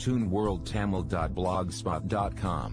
cartoonworldtamil.blogspot.com.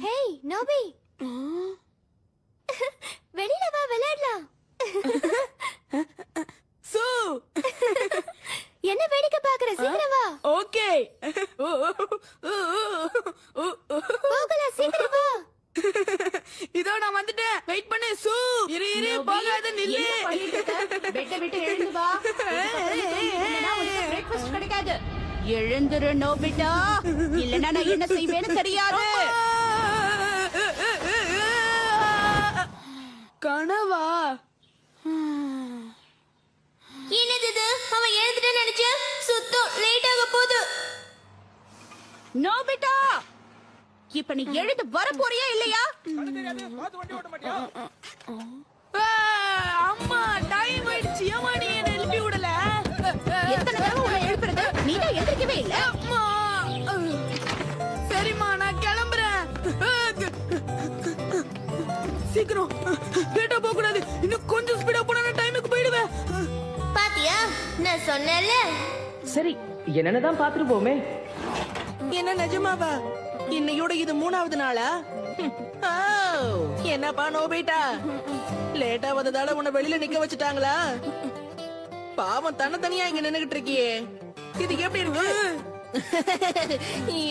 Hey, Nobi. வெளியில வா விளையாடலாம். சூ என்ன வேடிக்கை பாக்குற? சீக்கிரம் வா. ஓகே போகலாம், சீக்கிரம் வா. இதோ நான் வந்துட்டேன். வெயிட் பண்ணு சூ. இரு போகாத நில்லு. பெட்டை விட்டு எழுந்து வா. இல்லனா உனக்கு பிரேக்ஃபாஸ்ட் கிடைக்காது. எழுந்துரு நோபிட்டா, இல்லனா நான் என்ன செய்வேன்னு தெரியாது. கனவா? என்னது? அவன் எழுந்துட்டேன்னு நினைச்சேன். சுத்தம் லேட் ஆக போகுது. நோபிட்டா, இப்ப நீ எழுந்து வர போறியா இல்லையா? அம்மா டைம் ஆயிடுச்சு. ஏமா நீ என்ன எழுப்பி விடல? எத்தனை தடவை உன்னை எழுப்புறது? நீ தான் எந்திரிக்கவே இல்ல. அம்மா சரிம்மா, நான் கிளம்புறேன். சீக்கிரம், லேட்டா போக கூடாது. இன்னும் கொஞ்சம் ஸ்பீடா போனா நான் டைமுக்கு போயிடுவேன். பாத்தியா, நான் சொன்னேன்ல. சரி, என்னதான் பாத்துட்டு போமே. என்ன நிஜமாவா? இன்னையோட இது 3வது நாளா? என்னப்பா நோபிட்டா, லேட்டா வந்ததால உன்னை வெளியில நிக்க வச்சுட்டாங்களா? பாவம், தனியா இங்க நின்னுகிட்டு இருக்கியே, இதுக்கு எப்படி இருக்கு?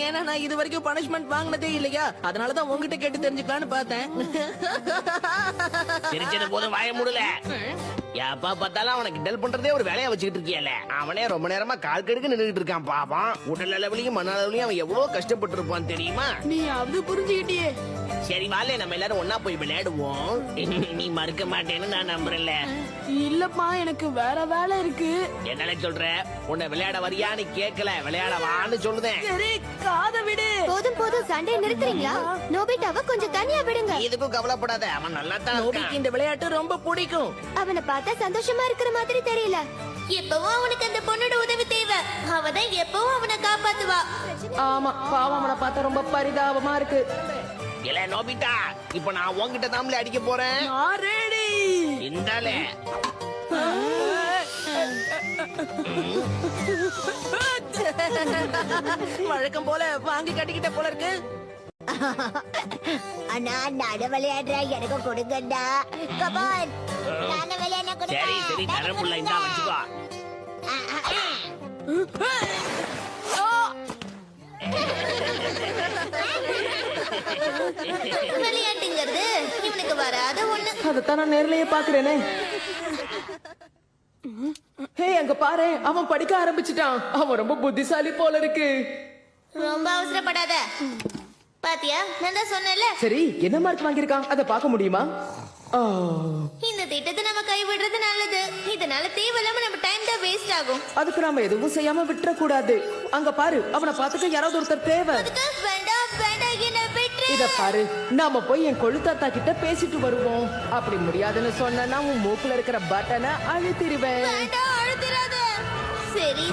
ஏன்னா நான் இது வரைக்கும் பனிஷ்மெண்ட் வாங்கினதே இல்லையா, அதனாலதான் உங்ககிட்ட கேட்டு தெரிஞ்சுக்கலான்னு பார்த்தேன். சிரிச்சது போதும், வாய மூடல. எப்ப பார்த்தாலும் அவனை கிண்டல் பண்றதே ஒரு வேலையா வச்சுக்கிட்டு இருக்கியல. அவனே ரொம்ப நேரமா கால் கடுக்கு நின்னுகிட்டு இருக்கான். பாவம், உடல் அளவுலயும் மன அளவுலயும் அவன் எவ்வளவு கஷ்டப்பட்டு இருப்பான் தெரியுமா? நீ அது புரிஞ்சுக்கிட்டியே. சரி வாலே, நம்ம எல்லாரும் ஒன்னா போய் விளையாடுவோம். நீ மறுக்க மாட்டேன்னு நான் நம்புறேன்ல. இல்லப்பா, எனக்கு வேற வேலை இருக்கு. என்ன சொல்ற? உன்னை விளையாட வரியான்னு கேட்கல, விளையாட வான்னு சொல்லுதேன். சரி, காத விடு. போதும் சண்டை நிறுத்துறீங்களா? நோபிட்டாவை கொஞ்சம் தனியா விடுங்க. இதுக்கும் கவலைப்படாத, அவன் நல்லா தான் நோபிக்கு இந்த விளையாட்டு ரொம்ப பிடிக்கும். அவனை பார்த்தா சந்தோஷமா இருக்கிற மாதிரி தெரியல. எப்பவும் அவனுக்கு அந்த பொண்ணோட உதவி தேவை. அவதான் எப்பவும் அவனை காப்பாத்துவா. ஆமா, பாவம், அவனை பார்த்தா ரொம்ப பரிதாபமா இருக்கு. இல்ல நோபிட்டா, இப்ப நான் உன்கிட்ட தாம்ல அடிக்க போறேன். நான் ரெடி. இந்தாலே. வழக்கம் போல வாங்கி கட்டிக்கிட்ட போல இருக்கு. அண்ணா, நானு விளையாடுறேன், எனக்கு கொடுங்கண்ணா. கமான், நானு விளையாட கொடுங்க. சரி தரப்புள்ள, இந்தா வச்சுக்கோ. விளையாட்டுங்கிறது இவனுக்கு வராத ஒண்ணு. அதத்தான் நான் நேர்லயே பாக்குறேனே. ஹே, அங்க பாரு, அவன் படிக்க ஆரம்பிச்சிட்டான். அவன் ரொம்ப புத்திசாலி போல இருக்கு. ரொம்ப அவசரப்படாத. பாத்தியா, நான் தான் சொன்னேன்ல. சரி, என்ன மார்க் வாங்கியிருக்கான்? அதை பார்க்க முடியுமா? இந்த திட்டத்தை நம்ம கைவிடுறது நல்லது. இதனால தேவையில்லாம நம்ம டைம் தான் வேஸ்ட் ஆகும். அதுக்கு நாம எதுவும் செய்யாம விட்டுற கூடாது. அங்க பாரு, அவனை பார்த்துக்க யாராவது ஒருத்தர் தேவை. வேண்டாம், என்ன விட்டுரு. இத பாரு, நாம போய் என் கொழுத்தாத்தா கிட்ட பேசிட்டு வருவோம். அப்படி முடியாதுன்னு சொன்னா உன் மூக்குல இருக்கிற பட்டனை அழுத்திடுவேன். வேண்டாம், அழுத்திராத. சரி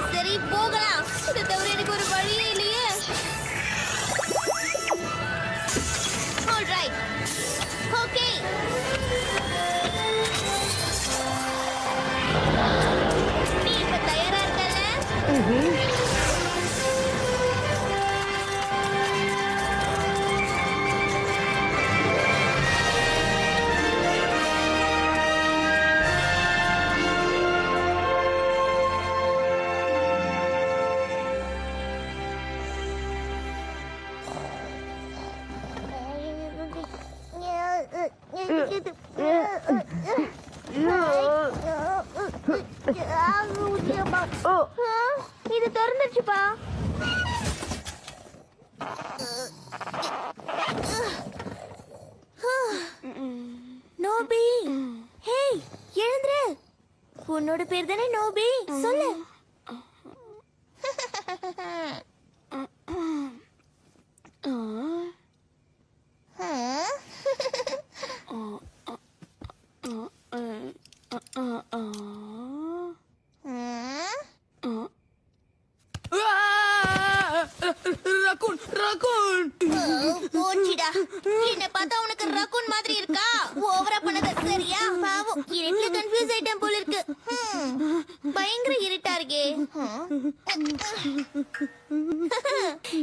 போகலாம். இதை தவிர எனக்கு ஒரு வழியே இல்லையே. Alright, okay. நீ இப்ப தயாரா இருக்கல? இது திறந்துச்சுப்பா. நோபி, ஹே, எழுந்துரு. உன்னோட பேர் தானே நோபி? சொல்லு. ரக்கூன் ரக்கூன் போச்சிடா. என்ன பார்த்தா உனக்கு ரக்கூன் மாதிரி இருக்கா? ஓவரா பண்ணத சரியா? பாவம், இருட்டுல கன்ஃபியூஸ் ஆயிட்டேன் போல இருக்கு. பயங்கர இருட்டா இருக்கே.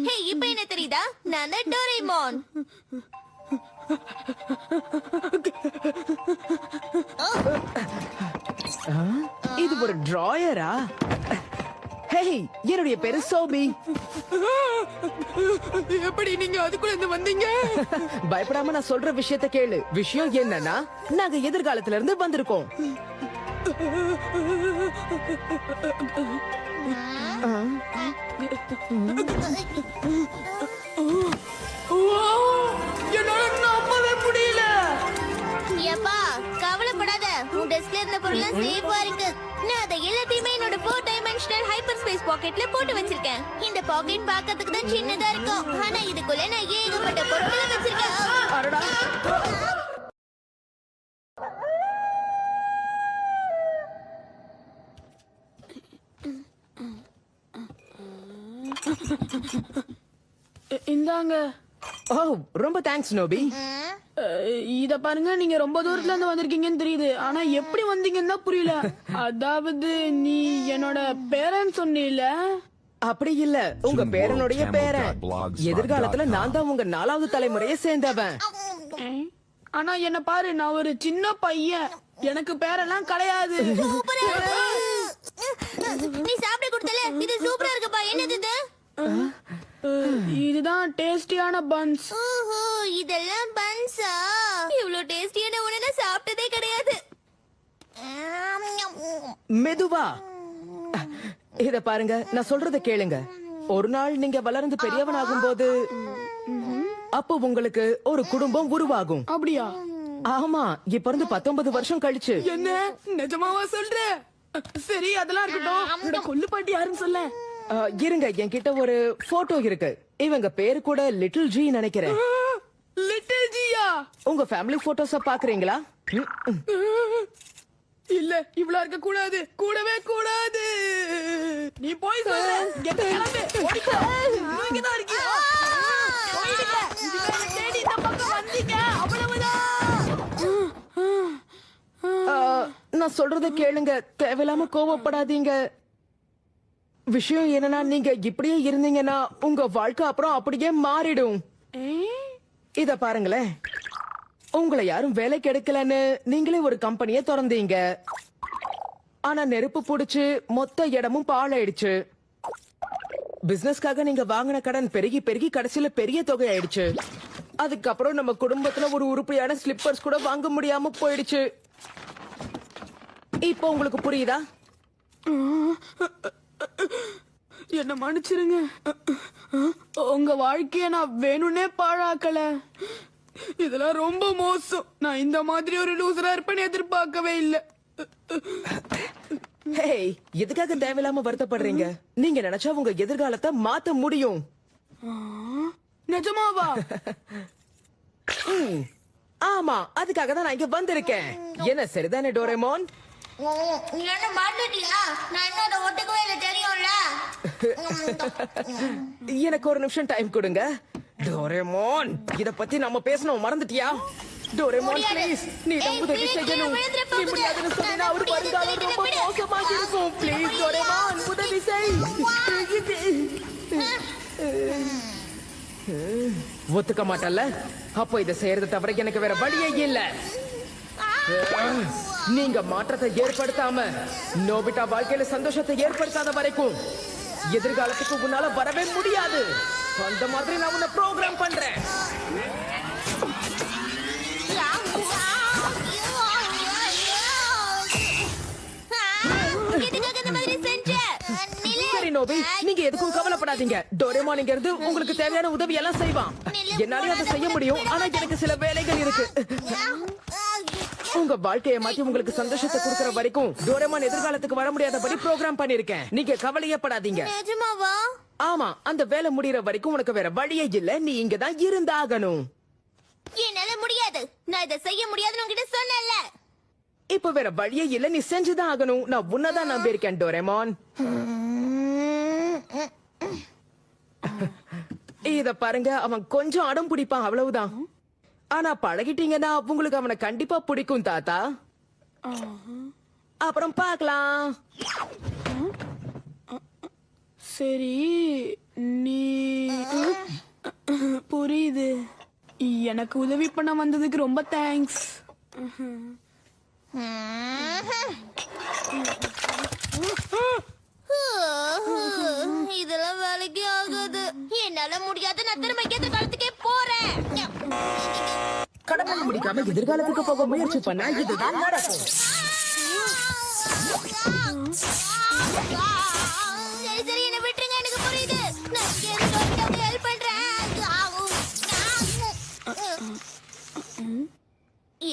ஹே, இப்ப என்ன தெரியுதா? நான் தான் டோரேமான். இது ஒரு டிராயரா? ஹேய், என்னுடைய பேரு சோபி. எப்படி நீங்க அதுக்குள்ள இருந்து வந்தீங்க? பயப்படாம நான் சொல்ற விஷயத்த கேளு. விஷயம் என்னன்னா, நாங்க எதிர்காலத்துல இருந்து வந்திருக்கோம். என்னால நம்பவே முடியல. ஏப்பா, கவலைப்படாத. உன் டெஸ்க்ல இருந்த பொருள்லாம் சேஃபா இருக்கு. நான் அதை எல்லாத்தையுமே என்னோட 4 டைமென்ஷனல் ஹைப்பர் ஸ்பேஸ் பாக்கெட்ல போட்டு வச்சிருக்கேன். இந்த பாக்கெட் பார்க்கிறதுக்கு தான் சின்னதா இருக்கும், ஆனா இதுக்குள்ள நான் ஏகப்பட்ட பொருட்களை வச்சிருக்கேன். அடடா. இந்தாங்க. ஓ, ரொம்ப தேங்க்ஸ் நோபி. இத பாருங்க, நீங்க ரொம்ப தூரத்துல இருந்து வந்திருக்கீங்கன்னு தெரியுது, ஆனா எப்படி வந்தீங்கன்னு தான் புரியல. அதாவது நீ என்னோட பேரன் சொன்னீல. அப்படி இல்ல, உங்க பேரனுடைய பேரன். எதிர்காலத்துல நான் தான் உங்க 4வது தலைமுறையை சேர்ந்தவன். ஆனா என்ன பாரு, நான் ஒரு சின்ன பையன், எனக்கு பேரெல்லாம் கிடையாது. சூப்பரா இருக்கு. நீ சாப்பிட கொடுத்தல, இது சூப்பரா இருக்குப்பா. என்னது இது? இதுதான் டேஸ்டியான பன்ஸ். ஓஹோ, இதெல்லாம் பன்ஸா? இவ்ளோ டேஸ்டியான உணவை நான் சாப்பிட்டதே கிடையாது. மெதுவா. இத பாருங்க, நான் சொல்றத கேளுங்க. ஒரு நாள் நீங்க வளர்ந்து பெரியவனாகும் போது, அப்போ உங்களுக்கு ஒரு குடும்பம் உருவாகும். அப்படியா? ஆமா, இப்ப இருந்து 19 வருஷம் கழிச்சு. என்ன நிஜமாவா சொல்ற? சரி, அதெல்லாம் இருக்கட்டும். என்னோட கொள்ளு பாட்டி யாருன்னு சொல்ல. இருங்க, என்கிட்ட ஒரு போட்டோ இருக்கு. இவங்க பேரு கூட லிட்டில் ஜி நினைக்கிறேன். லிட்டில் ஜியா? உங்க ஃபேமிலி போட்டோஸ பாக்குறீங்களா? இல்ல, இவ்வளவு இருக்க கூடாது, கூடவே கூடாது. நீ போய் சொல்ற. கிளம்பு, ஓடிக்கோ. நீ இங்கதான் இருக்கியா? போயிடுங்க. இதுவே தேடி இந்த பக்கம் வந்தீங்க, அவ்வளவுதான். நான் சொல்றத கேளுங்க, தேவையில்லாம கோவப்படாதீங்க. விஷயம் என்னன்னா, நீங்க இப்படியே இருந்தீங்கன்னா உங்க வாழ்க்கை அப்புறம் அப்படியே மாறிடும். இத பாருங்களேன், உங்களை யாரும் வேலைக்கு எடுக்கலன்னு நீங்களே ஒரு கம்பெனியை திறந்தீங்க. ஆனா நெருப்பு புடிச்சு மொத்த இடமும் பாழாயிடுச்சு. பிசினஸ்க்காக நீங்க வாங்கின கடன் பெருகி பெருகி கடைசியில பெரிய தொகை ஆயிடுச்சு. அதுக்கப்புறம் நம்ம குடும்பத்துல ஒரு உருப்படியான ஸ்லிப்பர்ஸ் கூட வாங்க முடியாம போயிடுச்சு. இப்போ உங்களுக்கு புரியுதா? என்ன மன்னிச்சிருங்க. உங்க வாழ்க்கைய நான் வேணும்னே பாழாக்கல. இதெல்லாம் ரொம்ப மோசம். நான் இந்த மாதிரி ஒரு லூசரா இருப்பேன்னு எதிர்பார்க்கவே இல்ல. ஹேய், எதுக்காக தேவையில்லாம வருத்தப்படுறீங்க? நீங்க நினைச்சா உங்க எதிர்காலத்தை மாத்த முடியும். நிஜமாவா? ஆமா, அதுக்காக தான் நான் இங்க வந்திருக்கேன். என்ன சரிதானே டோரேமான்? என்ன மாட்டிட்டியா? நான் இன்னும் அதை ஒட்டுக்கவே இல்லை, தெரியும்ல. எனக்கு ஒரு நிமிஷம் டைம் கொடுங்க. டோரேமான், இத பத்தி நம்ம பேசணும், மறந்துட்டியா? டோரேமான் ப்ளீஸ், நீ தான் உதவி செய்யணும். நீ முடியாதுன்னு சொன்னா அவர் வருங்காலம் ரொம்ப மோசமாக இருக்கும். ப்ளீஸ் டோரேமான், உதவி செய். ஒத்துக்க மாட்டல்ல? அப்போ இதை செய்யறதை தவிர எனக்கு வேற வழியே இல்ல. நீங்க மாற்றத்தை ஏற்படுத்தாம நோபிட்டா வாழ்க்கையில சந்தோஷத்தை ஏற்படுத்தாத வரைக்கும் எதிர்காலத்துக்கு உன்னால வரவே முடியாது. அந்த மாதிரி நான் உன்னை ப்ரோக்ராம் பண்றேன். எதுக்காக இந்த மாதிரி செஞ்ச? சரி நோபி, நீங்க எதுக்கும் கவலைப்படாதீங்க. டோரேமான் இங்க இருந்து உங்களுக்கு தேவையான உதவி எல்லாம் செய்வான். என்னாலே அதை செய்ய முடியும், ஆனா எனக்கு சில வேலைகள் இருக்கு. உங்க வாழ்க்கையை மாத்தி உங்களுக்கு சந்தோஷத்தை கொடுக்கற வரைக்கும் டோரேமான் எதிர்காலத்துக்கு வர முடியாதபடி ப்ரோக்ராம் பண்ணிருக்கேன். நீங்க கவலையப்படாதீங்க. நிஜமாவா? ஆமா, அந்த வேலை முடியற வரைக்கும் உனக்கு வேற வழியே இல்ல. நீ இங்க தான் இருந்தாகணும். என்னால முடியாது. நான் இதை செய்ய முடியாதுன்னு உன்கிட்ட சொன்னேன்ல. இப்ப வேற வழியே இல்ல. நீ செஞ்சுதான் ஆகணும். நான் உன்னதான் நம்பியிருக்கேன் டோரேமான். இத பாருங்க, அவன் கொஞ்சம் அடம் பிடிப்பான், அவ்வளவுதான். ஆனா பழகிட்டீங்கன்னா உங்களுக்கு அவனை கண்டிப்பா பிடிக்கும் தாத்தா. அப்புறம் பார்க்கலாம். சரி, நீ புரியுது. எனக்கு உதவி பண்ண வந்ததுக்கு ரொம்ப தேங்க்ஸ். இதெல்லாம் வேலைக்கு ஆகாது. என்னால முடியாது. நான் திரும்ப எதிர்காலத்துக்கே போறேன். கடமை முடிக்காம எதிர்காலத்துக்கு போக முயற்சி பண்ணா இதுதான் நடக்கும். சரி சரி, என்ன விட்டுருங்க. எனக்கு புரியுது. நான் எதிர்காலத்துக்கு ஹெல்ப் பண்றேன்.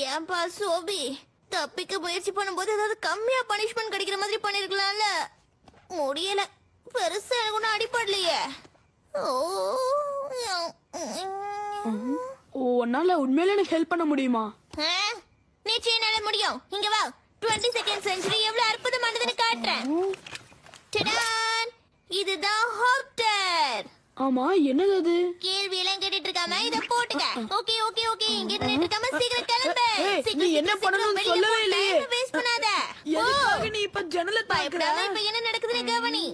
ஏன்பா சோபி, தப்பிக்க முயற்சி பண்ணும்போது ஏதாவது கம்மியா பனிஷ்மெண்ட் கிடைக்கிற மாதிரி பண்ணிருக்கலாம்ல. முடியல. பெருசா எனக்கு ஒன்னும் அடிப்படலையே. உன்னால உண்மையில எனக்கு ஹெல்ப் பண்ண முடியுமா? நிச்சயம் என்னால முடியும். இங்க வா. 22nd செஞ்சுரி எவ்வளவு அற்புதமானதுன்னு காட்டுறேன். டடான்! இதுதான் ஹாப்டர். ஆமா, என்னது அது? கேள்வி எல்லாம் கேட்டுட்டு இருக்காம இத போட்டுக்க. ஓகே ஓகே ஓகே, இங்க நின்னுட்டு இருக்காம சீக்கிரம் கிளம்பு. நீ என்ன பண்ணணும்னு சொல்லவே இல்லையே. வேஸ்ட் பண்ணாத. எதுக்காக நீ இப்ப ஜன்னல தாக்குற? பயப்படாம இப்ப என்ன நடக்குதுன்னு கவனி.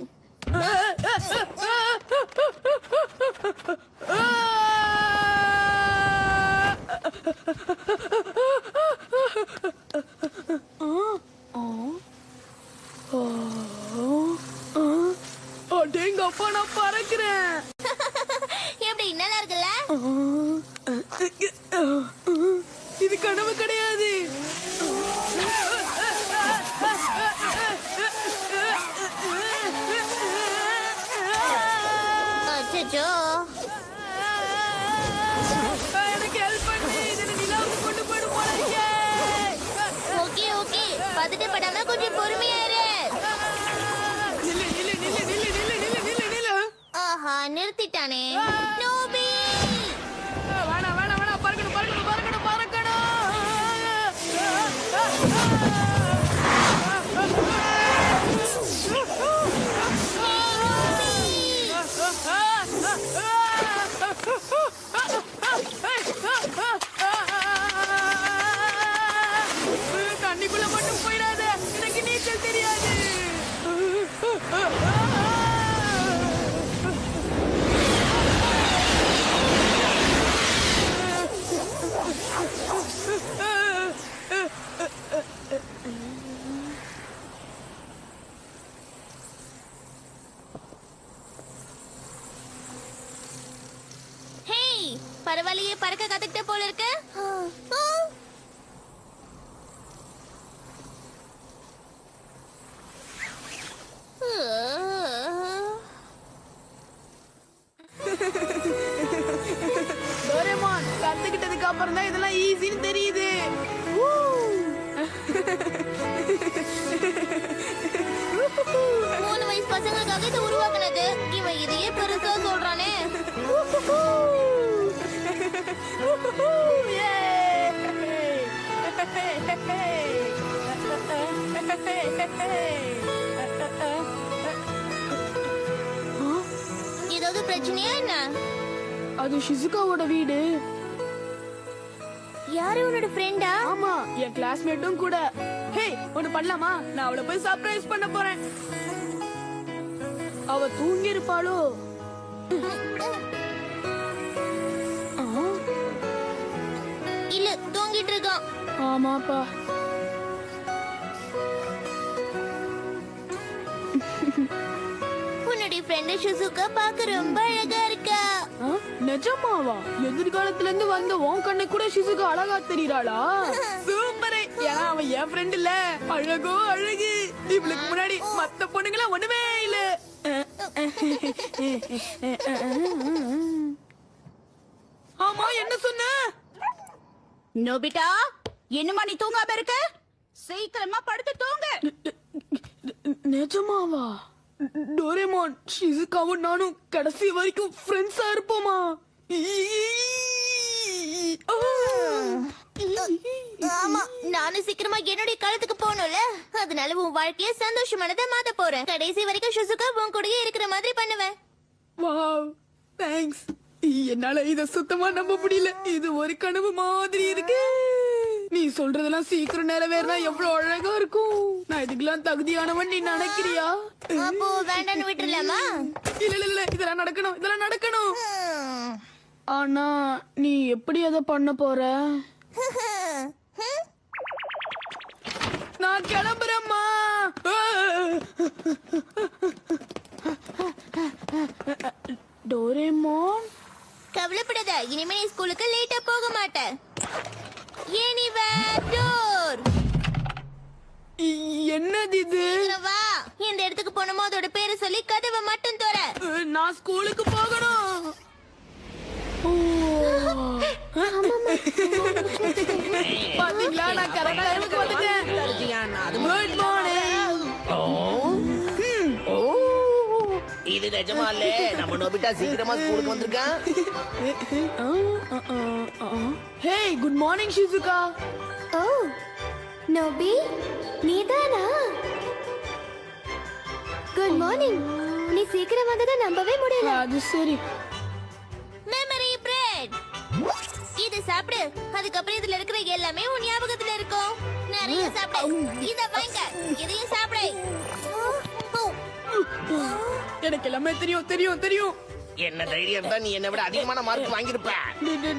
அடேங்க அப்பா, நான் பறக்கிறேன். எப்படி நல்லா இருக்குல்ல? இது கனவு கிடையாது. அச்சச்சோ. எனக்கு ஹெல்ப் பண்ணு. இதை நிலாவுக்கு கொண்டு போயிடு போறீங்க. ஓகே ஓகே, பதட்டப்படாம கொஞ்சம் பொறுமையா இரு. நில்லு நில்லு நில்லு நில்லு நில்லு நில்லு நில்லு நில்லு. ஆஹா, நிறுத்திட்டானே. நோபி, வேணாம் வேணாம் வேணாம், பறக்கணும் பறக்கணும் பறக்கணும் பறக்கணும். தண்ணிக்குள்ள மட்டும் போயிடாத, எனக்கு நீச்சல் தெரியாது. ஹேய், பரவாயில்லையே, பறக்க கத்துக்கிட்ட போல இருக்கு. டோரேமான், கத்துக்கிட்டதுக்கு அப்புறம் தான் இதெல்லாம் ஈஸின்னு தெரியுது. 3 வயசு பசங்களுக்காக இது உருவாக்குனது. இவன் இதையே பெருசா சொல்றானே. ஏதாவது பிரச்சனையா என்ன? அது ஷிசுகாவோட வீடு. யாரு உன்னோட ஃப்ரெண்டா? ஆமா, என் கிளாஸ்மேட்டும் கூட. ஹே, ஒண்ணு பண்ணலாமா? நான் அவளை போய் சர்ப்ரைஸ் பண்ண போறேன். அவ தூங்கி இருப்பாளோ? இல்ல, தூங்கிட்டு இருக்கான். ஆமாப்பா. உன்னுடைய ஃப்ரெண்ட் ஷிசுகா பார்க்க ரொம்ப அழகா இருக்கா. நிஜமாவா? எதிர்காலத்துல இருந்து வந்த உன் கண்ணு கூட ஷிசுகா அழகா தெரியறாளா? சூப்பரே. ஏன்னா அவன் என் ஃப்ரெண்ட் இல்ல. அழகோ அழகு. இவளுக்கு முன்னாடி மத்த பொண்ணுங்களா ஒண்ணுமே இல்ல. ஆமா, என்ன சொன்ன? நோபிட்டா, என்னமா நீ தூங்காம இருக்க? சீக்கிரமா படுத்து தூங்கு. நிஜமாவா? டோரேமான் ஷிசுகாவும் நானும் கடைசி வரைக்கும் ஃப்ரெண்ட்ஸா இருப்போமா? ஆமா நானும் சீக்கிரமா என்னுடைய காலத்துக்கு போகணும்ல, அதனால உன் வாழ்க்கைய சந்தோஷமானதா மாத்த போறேன். கடைசி வரைக்கும் ஷிசுகா உன் கூடயே இருக்கிற மாதிரி பண்ணுவேன். Wow thanks. என்னால இத சுத்தமா நம்ப முடியல. இது ஒரு கனவு மாதிரி இருக்கு. நீ சொல்றதெல்லாம் சீக்கிரம் நிறைவேறினா எவ்வளவு அழகா இருக்கும். நான் இதுக்கெல்லாம் தகுதியானவன் நீ நினைக்கிறியா? அப்போ வேண்டான்னு விட்டுறலாமா? இல்ல இல்ல இல்ல, இதெல்லாம் நடக்கணும், இதெல்லாம் நடக்கணும். ஆனா நீ எப்படி அதை பண்ண போற? நான் கிளம்புறேம்மா. டோரேமான் கவலைப்படாத, இனிமே நீ ஸ்கூலுக்கு லேட்டா போக மாட்டேன். Anywhere door. என்னது இது? வா, எந்த இடத்துக்கு போனோமோ அதோட பேரை சொல்லி கதவை மட்டும் தோற. நான் ஸ்கூலுக்கு போகணும். பாத்தீங்களா, நான் கரெக்டா டைமுக்கு வந்துட்டேன். Good morning. இது நிஜமா இல்ல, நம்ம நோபிட்டா சீக்கிரமா ஸ்கூலுக்கு வந்திருக்கான். ஹே குட் மார்னிங் ஷிசுகா. ஓ நோபி, நீதானா? Good morning. நீ சீக்கிரம் வந்ததை நம்பவே முடியல. அது சரி. மெமரி பிரெட், இது சாப்பிடு. அதுக்கப்புறம் இதுல இருக்கிற எல்லாமே உன் ஞாபகத்துல இருக்கும். நிறைய சாப்பிடு. இத வாங்க, இதையும் சாப்பிடு. எனக்கு எல்லாமே தெரியும் தெரியும் தெரியும். என்ன தைரியம் தான் நீ என்னை விட அதிகமான மார்க் வாங்கியிருப்ப.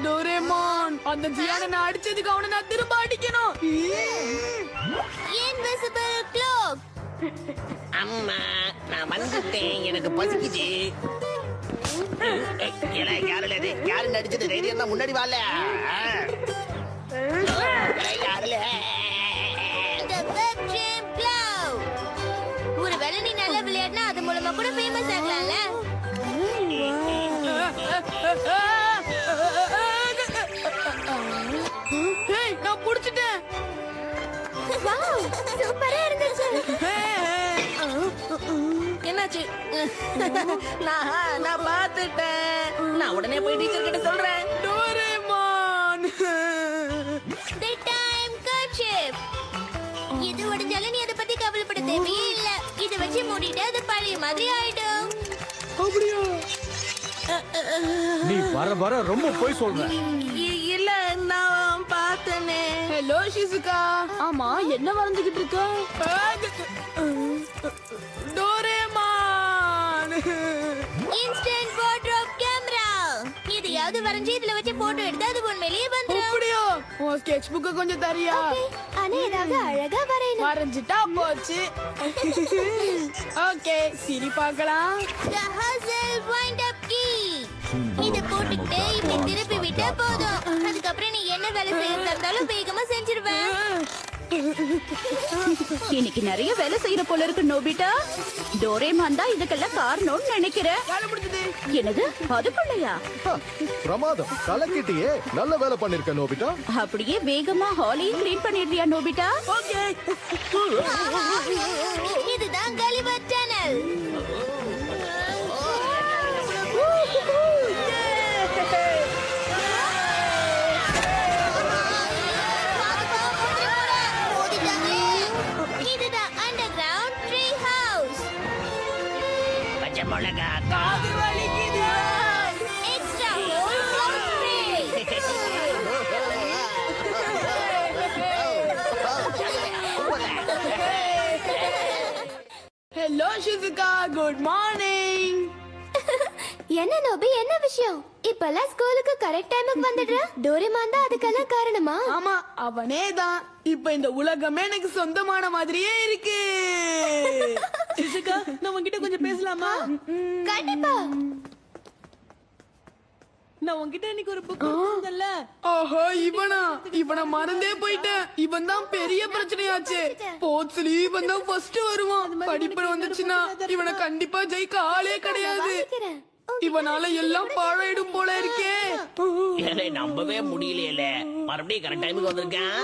டோரேமான், அந்த ஜியானை நான் அடிச்சதுக்கு அவனை நான் திரும்ப அடிக்கணும். Invisible cloak. அம்மா நான் வந்துட்டேன், எனக்கு பசிக்குது. யாருல இது? யாரு நடிச்சது? தைரியம் தான் முன்னாடி வாழ. யாருல? The web dream cloud. ஒருவேளை நீ நல்லா விளையாடினா அது மூலமா கூட ஃபேமஸ் ஆகலாம்ல. ஹேய், நான் புடிச்சிட்டேன். வாவ், சூப்பரா இருந்துச்சு. என்னாச்சு? நான் பார்த்துட்டேன். நான் உடனே போய் டீச்சர் கிட்ட சொல்றேன். டோரேமான். The time kerchief. இது உடைஞ்சாலும் நீ அதை பத்தி கவலைப்பட தேவையே இல்ல. இதை வச்சு மூடிட்டு அது பழைய மாதிரி ஆயிடும். அப்படியா? நீ வர வர ரொம்ப போய் சொல்ற. இல்ல, நான் பார்த்தனே. ஹலோ ஷிசுகா. ஆமா, என்ன வரைஞ்சுகிட்டு இருக்க? டோரேமான். Instant wardrobe camera. எதையாவது வரைஞ்சி இதுல வச்சு போட்டோ எடுத்து அது உண்மையிலேயே வந்துரும். அப்படியா? உன் ஸ்கெட்ச் புக்க கொஞ்சம் தரியா? ஆனா ஏதாவது அழகா வரையணும். வரைஞ்சிட்டா போச்சு. ஓகே, சிரி பார்க்கலாம். The hustle wind up key. இத போட்டுக்கிட்டு இப்படி திருப்பி விட்டா போதும். அதுக்கப்புறம் நீ என்ன வேலை செய்யறதா இருந்தாலும் வேகமா செஞ்சிருவேன். இன்னைக்கு நிறைய வேலை செய்யற போல இருக்கு நோபிட்டா. டோரேமான் தான் இதுக்கெல்லாம் காரணம்னு நினைக்கிறேன். வேலை முடிஞ்சது. என்னது அதுக்குள்ளயா? பிரமாதம், கலக்கிட்டியே. நல்ல வேலை பண்ணிருக்க நோபிட்டா. அப்படியே வேகமா ஹாலையும் கிளீன் பண்ணிடுறியா நோபிட்டா? ஓகே. இதுதான் கலிவர் டனல். இதுதான் அண்டர்கிரவுண்ட் ட்ரீ ஹவுஸ். பச்சை மிளகா அது வலிக்குது. Extra hole for free. Hello Shizuka, good morning. என்ன நோபி, என்ன விஷயம்? இப்பெல்லாம் ஸ்கூலுக்கு கரெக்ட் டைமுக்கு வந்துடுற. டோரேமான் தான் அதுக்கெல்லாம் காரணமா? ஆமா, அவனே தான். இப்ப இந்த உலகமே எனக்கு சொந்தமான மாதிரியே இருக்கு. ஷிசுகா, நான் உன்கிட்ட கொஞ்சம் பேசலாமா? கண்டிப்பா. நான் உன்கிட்ட இன்னைக்கு ஒரு புக் கொடுத்தேன்ல. ஆஹா, இவனை மறந்தே போயிட்டேன். இவன் தான் பெரிய பிரச்சனையாச்சு. ஸ்போர்ட்ஸ்லயும் இவன் தான் ஃபர்ஸ்ட் வருவான். படிப்புல வந்துச்சுன்னா இவனை கண்டிப்பா ஜெயிக்க ஆளே கிடையாது. இவனால எல்லாம் பாழாயிடும் போல இருக்கே. ஏலே நம்பவே முடியலையே. மறுபடியும் கரெக்ட் டைமுக்கு வந்திருக்கேன்.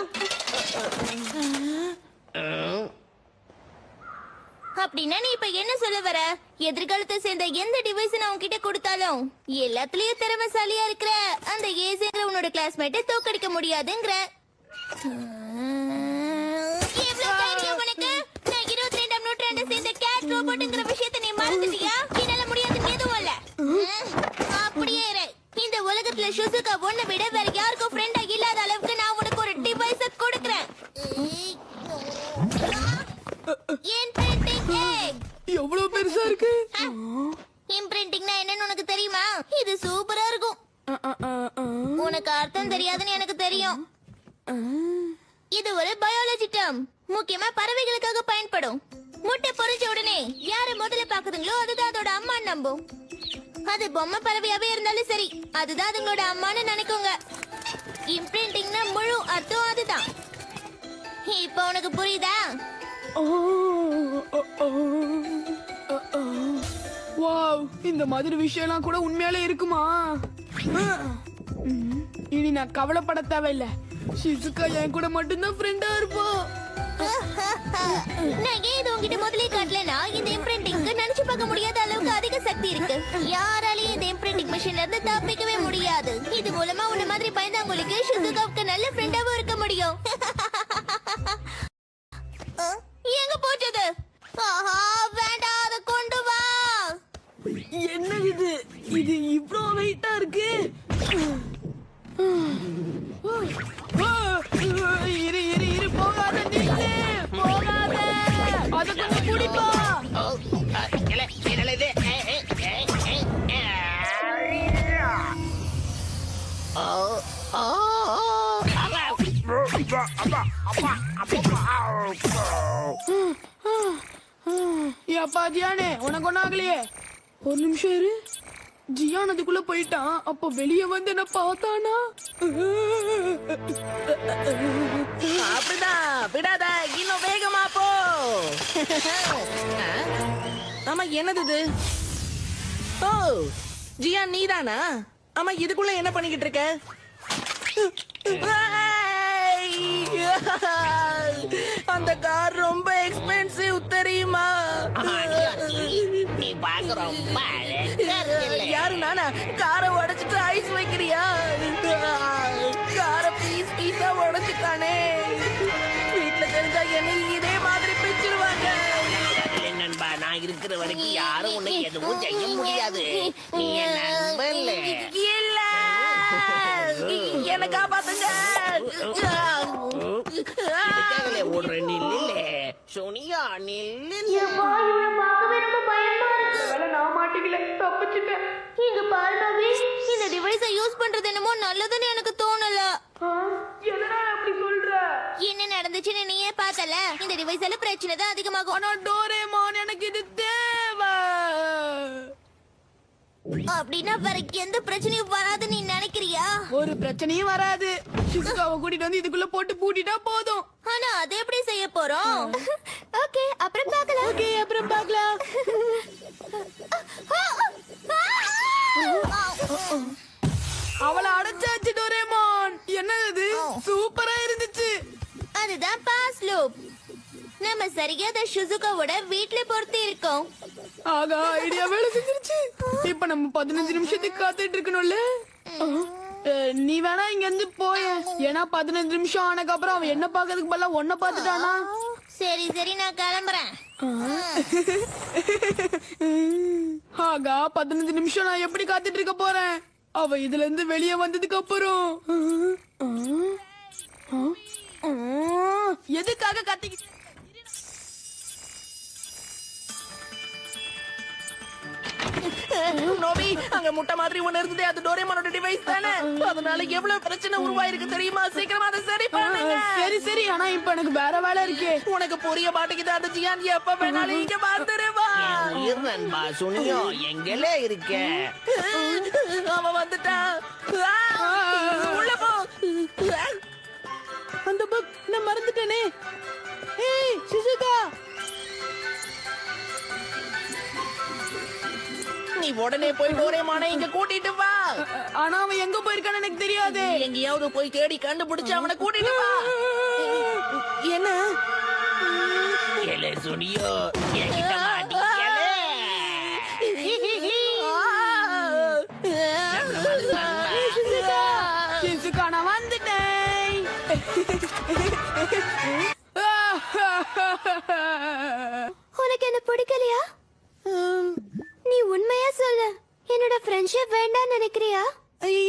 அப்படின்னா நீ இப்ப என்ன சொல்ல வர? எதிர்காலத்தை சேர்ந்த எந்த டிவைஸ் நான் உன்கிட்ட கொடுத்தாலும் எல்லாத்துலயும் திறமைசாலியா இருக்கிற அந்த ஏசிங்கிற உன்னோட கிளாஸ்மேட்டை தோக்கடிக்க முடியாதுங்கிற. எவ்வளவு தைரியம் உனக்கு? நான் 22ஆம் நூற்றாண்டை சேர்ந்த கேட் ரோபோட்டுங்கிற விஷயத்தை நீ மறந்துட்டியா? என்னால முடியாதுன்னு எதுவும் இல்ல. அப்படியே இரு. இந்த உலகத்துல ஷுசுகா ஒன்ன விட வேற யாருக்கும் ஃப்ரெண்டா இல்லாத அளவுக்கு நான் உனக்கு ஒரு டிவைஸ் கொடுக்கறேன். இம்பிரிண்டிங் எக். எவ்வளவு பெருசா இருக்கு. இம்பிரிண்டிங்னா என்னன்னு உனக்கு தெரியுமா? இது சூப்பரா இருக்கும். உனக்கு அர்த்தம் தெரியாதுன்னு எனக்கு தெரியும். இது ஒரு பயாலஜி டேர்ம். முக்கியமா பறவைகளுக்காக பயன்படும். முட்டை பொரிச்ச உடனே யாரு முதல்ல பாக்குதுங்களோ அதுதான் அதோட அம்மா நம்பும். அது பொம்மை பறவையாவே இருந்தாலும் சரி, அதுதான் அதுங்களோட அம்மான்னு நினைக்குங்க. இம்பிரிண்டிங்னா முழு அர்த்தம் அதுதான். இப்ப உனக்கு புரியுதா? வாவ், இந்த மாதிரி விஷயம்லாம் கூட உண்மையாலே இருக்குமா? இனி நான் கவலைப்பட தேவையில்லை. ஷிசுகா என் கூட மட்டும்தான் ஃப்ரெண்டா இருப்பா. நான் ஏன் இது உங்ககிட்ட முதலே காட்டலனா, இந்த இம்பிரிண்டிங்க்கு நினைச்சு பார்க்க முடியாத அளவுக்கு அதிக சக்தி இருக்கு. யாராலையும் இந்த இம்பிரிண்டிங் மிஷின்ல இருந்து தப்பிக்கவே முடியாது. இது மூலமா உன்ன மாதிரி பயந்தாங்களுக்கு ஷிசுகாவுக்கு நல்ல ஃப்ரெண்டாவும் இருக்க முடியும். எங்க போச்சது? ஆஹா, வேண்டாம், அதை கொண்டு வா. என்ன இது? இது இவ்ளோ வெயிட்டா இருக்கு. இரு இரு இரு, போகாத, நில்லு, போகாத. அத கொஞ்சம் குடிப்பா. ஏப்பா ஜியானே, உனக்கு ஒன்னும் ஆகலையே? ஒரு நிமிஷம் இரு. ஜியான் அதுக்குள்ள போயிட்டான். அப்ப வெளியே வந்து என்ன பார்த்தானா? அப்படிதான் விடாத, இன்னும் வேகமா போ. ஆமா, என்னது இது? ஓ, ஜியா நீதானா? ஆமா, இதுக்குள்ள என்ன பண்ணிக்கிட்டு இருக்க? அந்த கார் ரொம்ப எக்ஸ்பென்சிவ் தெரியுமா? நீ பாக்க ரொம்ப அழகா இருக்குல்ல. யாரு நானா? காரை உடைச்சிட்டு ஐஸ் வைக்கிறியா? காரை பீஸ் பீஸா உடைச்சிட்டானே. வீட்டுல தெரிஞ்சா என்ன இதே மாதிரி பிச்சிருவாங்க. அதுல நண்பா, நான் இருக்கிற வரைக்கும் யாரும் உன்னை எதுவும் செய்ய முடியாது. நீ என் நண்பன்ல. இல்ல, என்ன காப்பாத்துங்க. இதுக்காகலே ஓடுற நில்லுல. சோனியா நில்லு. நான் மாட்டிக்கல, தப்பிச்சுட்டேன். இங்க பாரு நோபி, இந்த டிவைஸை யூஸ் பண்றது என்னமோ நல்லதுன்னு எனக்கு தோணல. எதனால அப்படி சொல்ற? என்ன நடந்துச்சுன்னு நீயே பார்த்தல. இந்த டிவைஸால பிரச்சனை தான் அதிகமாகும். ஆனா டோரேமான், எனக்கு இது தேவை. அப்படின்னா வேற எந்த பிரச்சனையும் வராதுன்னு நீ நினைக்கிறியா? ஒரு பிரச்சனையும் வராது. ஷிசுகாவை கூட்டிட்டு வந்து இதுக்குள்ள போட்டு பூட்டிட்டா போதும். ஆனா அது எப்படி செய்ய போறோம்? ஓகே, அப்புறம் பார்க்கலாம். ஓகே, அப்புறம் பார்க்கலாம். அவளை அடைச்சாச்சு டோரேமான். என்னது? சூப்பரா இருந்துச்சு. அதுதான் பாஸ் லூப். நம்ம சரியா அத ஷிசுகாவோட வீட்ல பொறுத்து இருக்கோம். ஆகா, ஐடியா வேலை செஞ்சிருச்சு. இப்ப நம்ம 15 நிமிஷத்துக்கு காத்துட்டு இருக்கணும்ல. நீ வேணா இங்க இருந்து போய. ஏன்னா 15 நிமிஷம் ஆனதுக்கு அப்புறம் அவன் என்ன பாக்கிறதுக்கு பதிலா ஒன்ன பாத்துட்டானா? சரி சரி, நான் கிளம்புறேன். ஆகா, 15 நிமிஷம் நான் எப்படி காத்துட்டு இருக்க போறேன்? அவ இதுல இருந்து வெளியே வந்ததுக்கு அப்புறம் எதுக்காக கத்திக்கிட்டு? நோபி, அங்க முட்டை மாதிரி ஒண்ணு இருந்தது. அது டோரேமானோட டிவைஸ் தானே? அதனால எவ்வளவு பிரச்சனை உருவாயிருக்கு தெரியுமா? சீக்கிரமா அதை சரி பண்ணுங்க. சரி சரி, ஆனா இப்ப எனக்கு வேற வேலை இருக்கே. உனக்கு புரிய மாட்டேங்குது. அந்த ஜியான் எப்ப வேணாலும் இங்க வந்துருவா. என் உயிர் நண்பா சுனியோ, எங்கலே இருக்க? அவன் வந்துட்டான். உள்ள போ. அந்த புக் நான் மறந்துட்டேனே. ஏய் ஷிசுகா, நீ உடனே போய் டோரேமானை இங்க கூட்டிட்டு வா. ஆனா அவன் எங்க போயிருக்கான்னு எனக்கு தெரியாது. எங்கேயாவது போய் தேடி கண்டுபிடிச்சு அவனை கூட்டிட்டு வா. என்ன? ஏலே சுனியோ என்கிட்ட மாட்டிக்கியலே. சிசுகா, நான் வந்துட்டேன். உனக்கு என்ன பிடிக்கலையா? நீ உண்மையா சொல்லு. என்னோட ஃப்ரெண்ட்ஷிப் வேண்டாம் நினைக்கிறியா?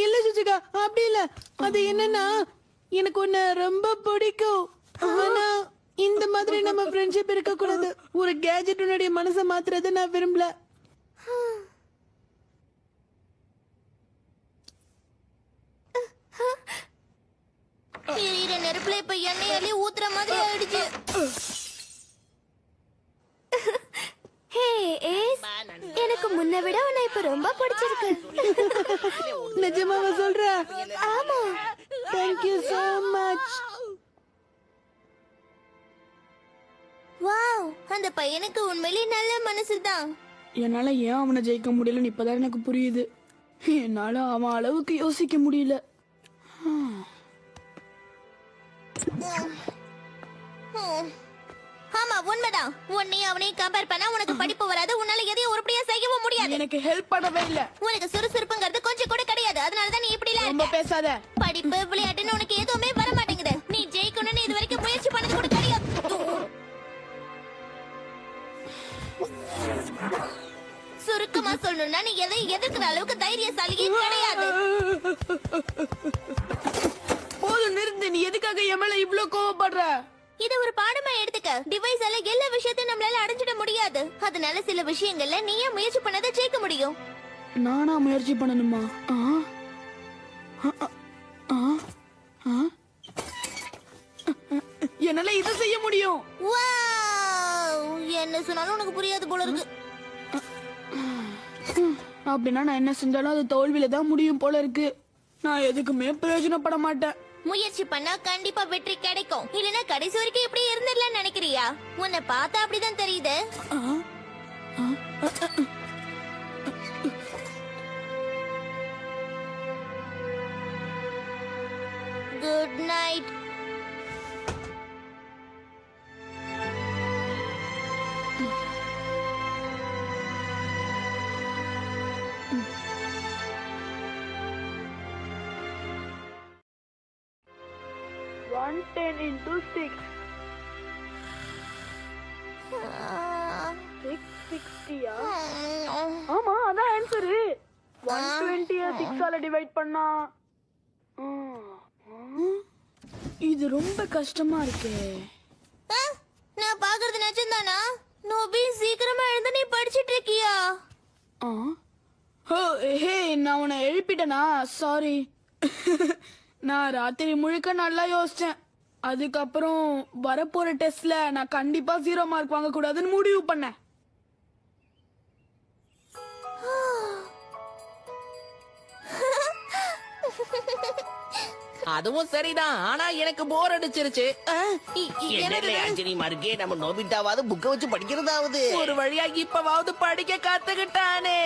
இல்ல சிசுகா, அப்படி இல்ல. அது என்னன்னா, எனக்கு உன்னை ரொம்ப பிடிக்கும். ஆனா இந்த மாதிரி நம்ம ஃப்ரெண்ட்ஷிப் இருக்க கூடாது. ஒரு கேஜெட் உன்னுடைய மனசை மாத்துறதை நான் விரும்பல. எரியிற நெருப்புல இப்ப எண்ணெயாலே ஊத்துற மாதிரி ஆயிடுச்சு. ஹே ஏஸ், எனக்கு முன்ன விட உன்னை இப்ப ரொம்ப பிடிச்சிருக்கு. நிஜமாவா சொல்ற? ஆமா. Thank you so much. Wow, அந்த பையனுக்கு உண்மையிலேயே நல்ல மனசுதான். என்னால ஏன் அவனை ஜெயிக்க முடியலன்னு இப்பதான் எனக்கு புரியுது. என்னால அவன் அளவுக்கு யோசிக்க முடியல. ஆமா, உண்மைதான். உன்னையும் அவனையும் கம்பேர் பண்ணா உனக்கு படிப்பு வராது. உன்னால எதையும் உருப்படியா செய்யவும் முடியாது. எனக்கு ஹெல்ப் பண்ணவே இல்ல. உனக்கு சுறுசுறுப்புங்கிறது கொஞ்சம் கூட கிடையாது. அதனாலதான் நீ இப்படி ரொம்ப பேசாத. படிப்பு விளையாட்டுன்னு உனக்கு எதுவுமே வர மாட்டேங்குது. நீ ஜெயிக்கணும்னு இது வரைக்கும் முயற்சி பண்ணது கூட கிடையாது. சுருக்கமா சொல்லணும்னா நீ எதையும் எதிர்க்கிற அளவுக்கு தைரியசாலியே கிடையாது. போதும், நிறுத்து. நீ எதுக்காக என் மேல இவ்ளோ கோவப்படுற? இத ஒரு பாடமா எடுத்துக்க. டிவைஸால எல்லா விஷயத்தையும் நம்மளால அடைஞ்சிட முடியாது. அதனால சில விஷயங்கள்ல நீயே முயற்சி பண்ணதை ஜெயிக்க முடியும். நானா முயற்சி பண்ணணுமா? என்னால இதை செய்ய முடியும். வாவ், என்ன சொன்னாலும் உனக்கு புரியாது போல இருக்கு. அப்படின்னா நான் என்ன செஞ்சாலும் அது தோல்வியில தான் முடியும் போல இருக்கு. நான் எதுக்குமே பிரயோஜனப்பட மாட்டேன். முயற்சி பண்ணா கண்டிப்பா வெற்றி கிடைக்கும். இல்லனா கடைசி வரைக்கும் இப்படி இருந்துடலாம்னு நினைக்கிறியா? உன்னை பார்த்தா அப்படிதான் தெரியுது. Good night. ஆமா, அதான் ஆன்சர். 120 6 ஆல டிவைட் பண்ணா இது ரொம்ப கஷ்டமா இருக்கே. நான் பாக்குறது நிஜம்தானா? நோபி, சீக்கிரமா எழுந்து நீ படிச்சிட்டு இருக்கியா? ஹே, நான் உன்னை எழுப்பிட்டேனா? சாரி. நான் ராத்திரி முழுக்க நல்லா யோசிச்சேன். அதுக்கப்புறம் வரப்போற டெஸ்ட்ல நான் கண்டிப்பா 0 மார்க் வாங்க கூடாதுன்னு முடிவு பண்ணேன். அதுவும் சரிதான். ஆனா எனக்கு போர் அடிச்சிருச்சு. என்னலே ஆச்சரியமா இருக்கே. நம்ம நோபிட்டாவது புக்க வச்சு படிக்கிறதாவது. ஒரு வழியா இப்பவாவது படிக்க கத்துக்கிட்டானே.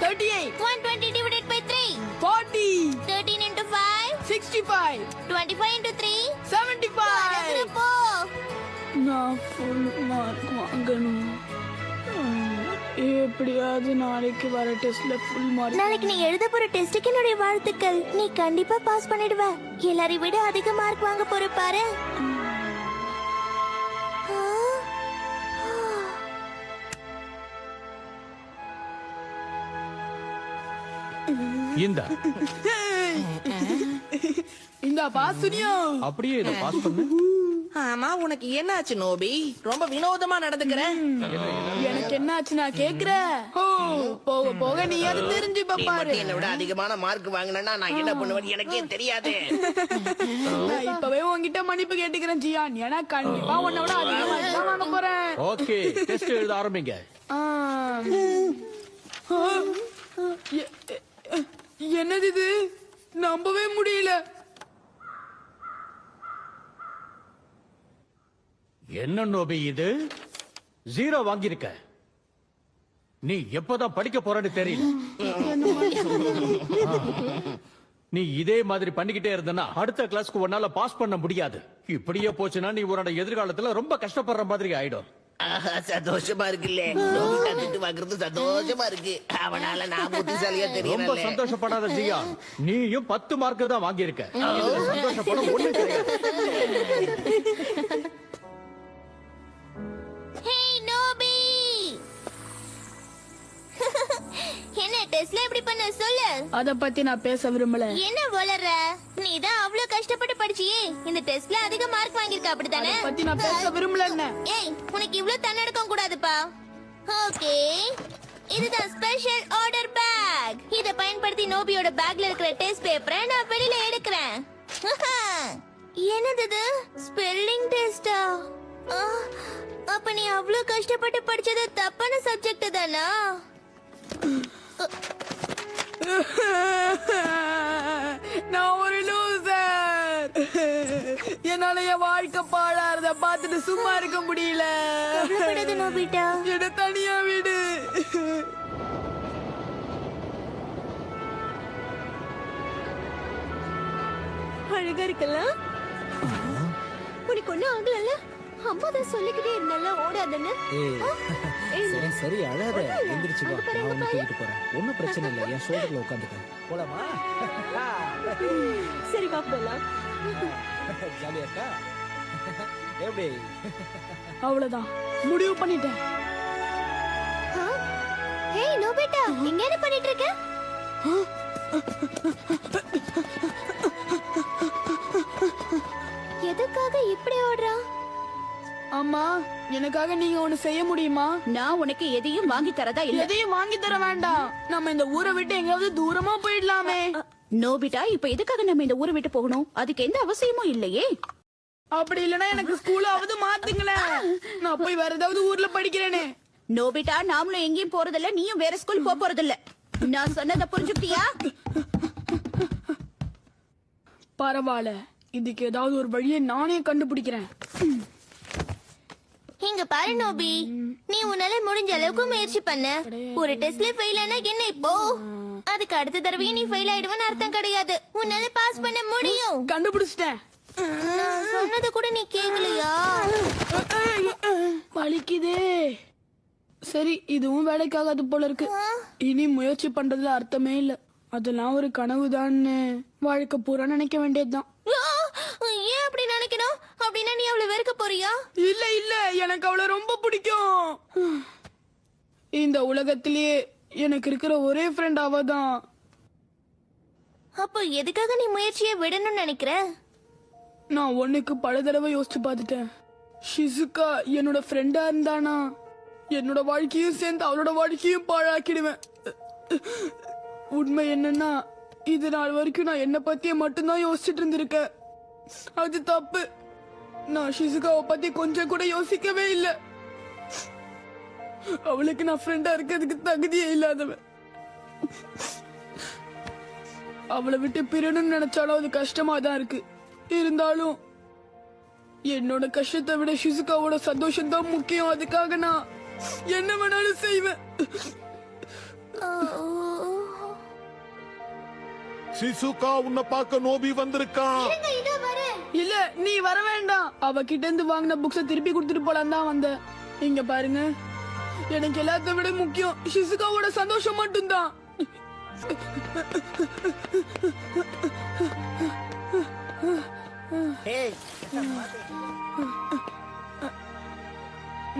38 120 divided by 3. 40 13 into 5. 65 25 into 3. 75. போ. நான் ஃபுல் மார்க் வாங்கணும். எப்படியாவது நாளைக்கு வர டெஸ்ட்ல ஃபுல் மார்க். நாளைக்கு நீ எழுத போற டெஸ்டுக்கு என்னுடைய வாழ்த்துக்கள். நீ கண்டிப்பா பாஸ் பண்ணிடுவ. எல்லாரையும் விட அதிக மார்க் வாங்க போற பாரு. இந்த இந்த பாசுனியோ அப்படியே இதை பாஸ் பண்ணு. ஆமா, உனக்கு என்னாச்சு நோபி? ரொம்ப வினோதமா நடந்துக்கிற. எனக்கு என்னாச்சு நான் கேக்குறேன். போக போக நீ அது தெரிஞ்சு நீ பாரு. மட்டும் என்னை விட அதிகமான மார்க் வாங்கினா நான் என்ன பண்ணுவேன்னு எனக்கே தெரியாது. நான் இப்பவே உன்கிட்ட மன்னிப்பு கேட்டுக்கிறேன் ஜியான். ஏன்னா கண்டிப்பா உன்னை விட அதிகமா தான் வாங்க போறேன். ஓகே, டெஸ்ட் எழுத ஆரம்பிங்க. என்னது இது? நம்பவே முடியல. என்ன நோபி இது? 0 வாங்கியிருக்க. நீ எப்பதான் படிக்க போறன்னு தெரியல. நீ இதே மாதிரி பண்ணிக்கிட்டே இருந்தனா அடுத்த கிளாஸ்க்கு உன்னால பாஸ் பண்ண முடியாது. இப்படியே போச்சுன்னா நீ உன்னோட எதிர்காலத்துல ரொம்ப கஷ்டப்படுற மாதிரி ஆயிடும். ஆஹா, சந்தோஷமா இருக்குல்ல. நோபிட்டா திட்டு வாங்குறது சந்தோஷமா இருக்கு. அவனால நான் புத்திசாலியா ரொம்ப தெரியல. சந்தோஷப்படாத ஜியா, நீயும் 10 மார்க் தான் வாங்கியிருக்க. இதுல சந்தோஷப்பட ஒண்ணும் கிடையாது. ஹே நோபி, என்ன டெஸ்ட்ல எப்படி பண்ண சொல்லு. அத பத்தி நான் பேச விரும்பல. என்ன வளர்ற? நீ தான் அவ்வளவு கஷ்டப்பட்டு படிச்சியே, இந்த டெஸ்ட்ல அதிக மார்க் வாங்கியிருக்க அப்படித்தானே? அத பத்தி நான் பேச விரும்பல. என்ன ஏய், உனக்கு இவ்ளோ தன்னடக்கம் கூடாதுப்பா. ஓகே, இதுதான் ஸ்பெஷல் ஆர்டர் பேக். இத பயன்படுத்தி நோபியோட பேக்ல இருக்கிற டெஸ்ட் பேப்பரை நான் வெளியில எடுக்கிறேன். என்னது இது? ஸ்பெல்லிங் டெஸ்டா? அப்ப நீ அவ்வளவு கஷ்டப்பட்டு படிச்சது தப்பான சப்ஜெக்ட் தானா? நான் ஒரு லூசர். என்னால என் வாழ்க்கை பாழாறத பார்த்துட்டு சும்மா இருக்க முடியல. கவலைப்படாத நோபிட்டா. என்ன தனியா விடு. அழகா இருக்கலாம். உனக்கு ஒண்ணும் ஆகலல்ல? அம்மா தான் சொல்லிக்கிட்டே இருந்தால ஓடாதன்னு. சரி சரி அழாத, எந்திரிச்சு வா, நான் உன்னை தூக்கிட்டு போறேன். ஒன்னும் பிரச்சனை இல்லை, என் ஷோல்டர்ல உட்காந்துக்க. போலாமா? சரி வா போலாம். ஜாலியா இருக்கா? எப்படி? அவ்வளவுதான், முடிவு பண்ணிட்டேன். ஹேய் நோபிட்டா, இங்க என்ன பண்ணிட்டு இருக்க? எதுக்காக இப்படி ஓடுறா? அம்மா, எனக்காக நீங்க ஒண்ணு செய்ய முடியுமா? நான் உனக்கு எதையும் வாங்கி தரதா இல்ல. எதையும் வாங்கி தர வேண்டாம். நம்ம இந்த ஊரை விட்டு எங்கயாவது தூரமா போயிடலாமே. நோபிட்டா, இப்ப எதுக்காக நம்ம இந்த ஊரை விட்டு போகணும்? அதுக்கு எந்த அவசியமும் இல்லையே. அப்படி இல்லனா எனக்கு ஸ்கூலாவது மாத்துங்களேன். நான் போய் வேற ஏதாவது ஊர்ல படிக்கிறேனே. நோபிட்டா, நாமளும் எங்கேயும் போறதில்ல, நீயும் வேற ஸ்கூல் போறதில்ல. நான் சொன்னதை புரிஞ்சுக்கிட்டியா? பரவாயில்ல, இதுக்கு ஏதாவது ஒரு வழியை நானே கண்டுபிடிக்கிறேன். இங்க பாரு நோபி, நீ உன்னால முடிஞ்ச அளவுக்கு முயற்சி பண்ண. ஒரு டெஸ்ட்ல ஃபெயில் ஆனா என்ன இப்போ? அதுக்கு அடுத்த தடவையும் நீ ஃபெயில் ஆயிடுவேன்னு அர்த்தம் கிடையாது. உன்னால பாஸ் பண்ண முடியும். கண்டுபிடிச்சிட்டேன். நான் சொன்னது கூட நீ கேக்கலையா? வலிக்குதே. சரி, இதுவும் வேலைக்காகாது போல இருக்கு. இனி முயற்சி பண்றதுல அர்த்தமே இல்ல. அதெல்லாம் ஒரு கனவுதான்னு வாழ்க்கை பூரா நினைக்க வேண்டியதுதான். ஏன் அப்படி நினைக்கணும்? அப்படின்னா நீ அவளை வெறுக்க போறியா? இல்ல இல்ல, எனக்கு அவளை ரொம்ப பிடிக்கும். இந்த உலகத்திலேயே எனக்கு இருக்கிற ஒரே ஃப்ரெண்ட் அவதான். அப்போ எதுக்காக நீ முயற்சியை விடணும்னு நினைக்கிற? நான் ஒண்ணுக்கு பல தடவை யோசிச்சு பார்த்துட்டேன். ஷிசுகா என்னோட ஃப்ரெண்டா இருந்தானா என்னோட வாழ்க்கையும் சேர்ந்து அவளோட வாழ்க்கையும் பாழாக்கிடுவேன். உண்மை என்னன்னா, இது நாள் வரைக்கும் நான் என்ன பத்தியே மட்டும்தான் யோசிச்சுட்டு இருந்திருக்கேன். அது தப்பு. நான் ஷிசுகாவை பத்தி கொஞ்சம் கூட யோசிக்கவே இல்லை. அவளுக்கு நான் ஃப்ரெண்டா இருக்கிறதுக்கு தகுதியே இல்லாதவன். அவளை விட்டு பிறனும் நினைச்சாலும் அது கஷ்டமா தான் இருக்கு. இருந்தாலும் என்னோட கஷ்டத்தை விட ஷிசுகாவோட சந்தோஷம் தான் முக்கியம். அதுக்காக நான் என்ன வேணாலும் செய்வேன். சிசுகா, உன்னை பார்க்க நோபி வந்திருக்கான். இல்ல, நீ வர வேண்டாம். அவ கிட்ட இருந்து வாங்கின புக்ஸ திருப்பி கொடுத்துட்டு போலாம் தான் வந்தேன். இங்க பாருங்க, எனக்கு எல்லாத்த விட முக்கியம் ஷிசுகாவோட சந்தோஷம் மட்டும்தான்.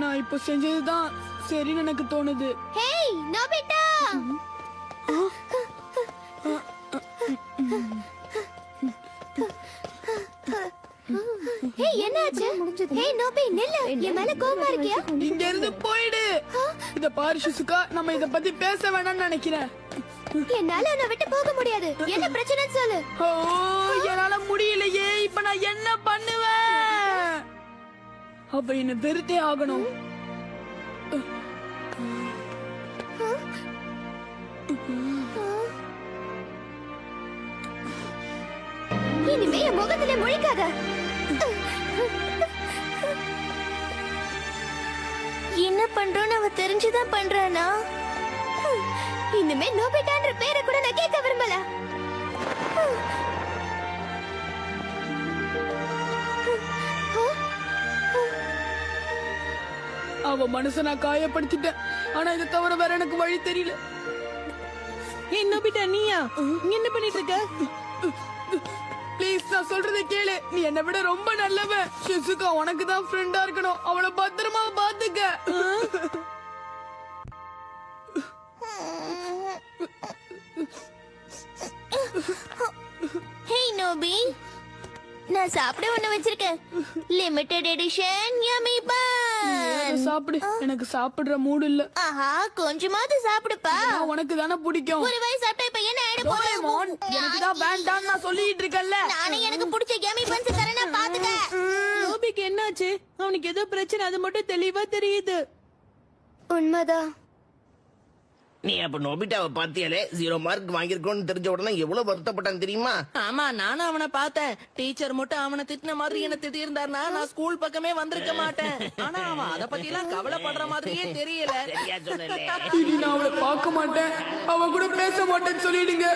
நான் இப்ப செஞ்சதுதான் சரின்னு எனக்கு தோணுது. ஹேய் நோபிட்டா, ஹேய் என்னாச்சு? ஹேய் நோபி, நில்லு. என் மேல கோவமா இருக்கியா? இங்க இருந்து போயிடு. இத பாரு ஷிசுகா, நம்ம இத பத்தி பேச வேணாம்னு நினைக்கிறேன். என்னால உன்னை விட்டு போக முடியாது. என்ன பிரச்சனைன்னு சொல்லு. ஓ, என்னால முடியலையே. இப்ப நான் என்ன பண்ணுவேன்? அப்ப என்ன வெறுத்தே ஆகணும். இனிமே என் முகத்திலே முழிக்காத. என்ன பண்றோன்னு அவ தெரிஞ்சுதான் பண்றானா? இனிமே நோபிட்டான்ற பேரை கூட நான் கேட்க விரும்பல. அவ மனச நான் காயப்படுத்திட்டேன். ஆனா இதை தவிர வேற எனக்கு வழி தெரியல. ஏய் நோபிட்டா நீயா இங்க என்ன பண்ணிட்டு இருக்க? ப்ளீஸ் நான் சொல்றதை கேளு. நீ என்னை விட ரொம்ப நல்லவன். ஷிசுகா உனக்கு தான் ஃப்ரெண்டா இருக்கணும். அவளை பத்திரமா பாத்துக்க. ஹே நோபி, நான் சாப்பிட ஒண்ணு வச்சிருக்கேன். லிமிடெட் எடிஷன் யம்மி பன். சாப்பிடு. எனக்கு சாப்பிடுற மூடு இல்ல. ஆஹா, கொஞ்சமாவது சாப்பிடுப்பா. நான் உனக்கு தானே பிடிக்கும். ஒரு வாய் சாப்பிட்டா இப்ப என்ன ஆயிட டோரேமான், போகுது? எனக்கு தான் வேண்டாம் நான் சொல்லிட்டு இருக்கேன்ல. நானே எனக்கு பிடிச்ச யம்மி பன்ஸ் தரேனா பாத்துக்க. நோபிக்கு என்னாச்சு? அவனுக்கு ஏதோ பிரச்சனை, அது மட்டும் தெளிவா தெரியுது. உண்மைதான். நீ அப்ப நோபிட்டாவை பாத்தியாலே 0 மார்க் வாங்கியிருக்கோன்னு தெரிஞ்ச உடனே எவ்வளவு வருத்தப்பட்டான் தெரியுமா? ஆமா, நானும் அவனை பார்த்தேன். டீச்சர் மட்டும் அவனை திட்டின மாதிரி என்ன திட்டியிருந்தாருன்னா நான் ஸ்கூல் பக்கமே வந்திருக்க மாட்டேன். ஆனா அவன் அத பத்தி எல்லாம் கவலைப்படுற மாதிரியே தெரியல. சரியா சொன்னே. இனி நான் அவளை பார்க்க மாட்டேன். அவ கூட பேச மாட்டேன்னு சொல்லிடுங்க.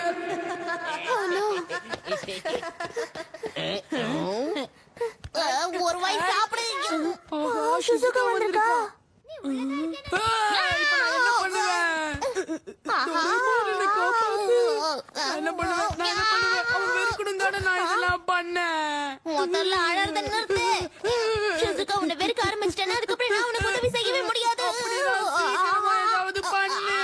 ஒரு வாய் சாப்பிடு. ஆஹா, ஷிசுகா வந்திருக்கா? இப்ப நான் என்ன பண்ணுவேன்? டோரேமான், என்னை காப்பாத்து. நான் என்ன பண்ணுவேன்? அவன் வெறுக்கணும் தானே நான் இதெல்லாம் பண்ணேன். முதல்ல அழறத நிறுத்து. ஷிசுகா உன்னை வெறுக்க ஆரம்பிச்சிட்டேன்னா அதுக்கப்புறம் நான் உனக்கு உதவி செய்யவே முடியாது. சீக்கிரமா ஏதாவது பண்ணு.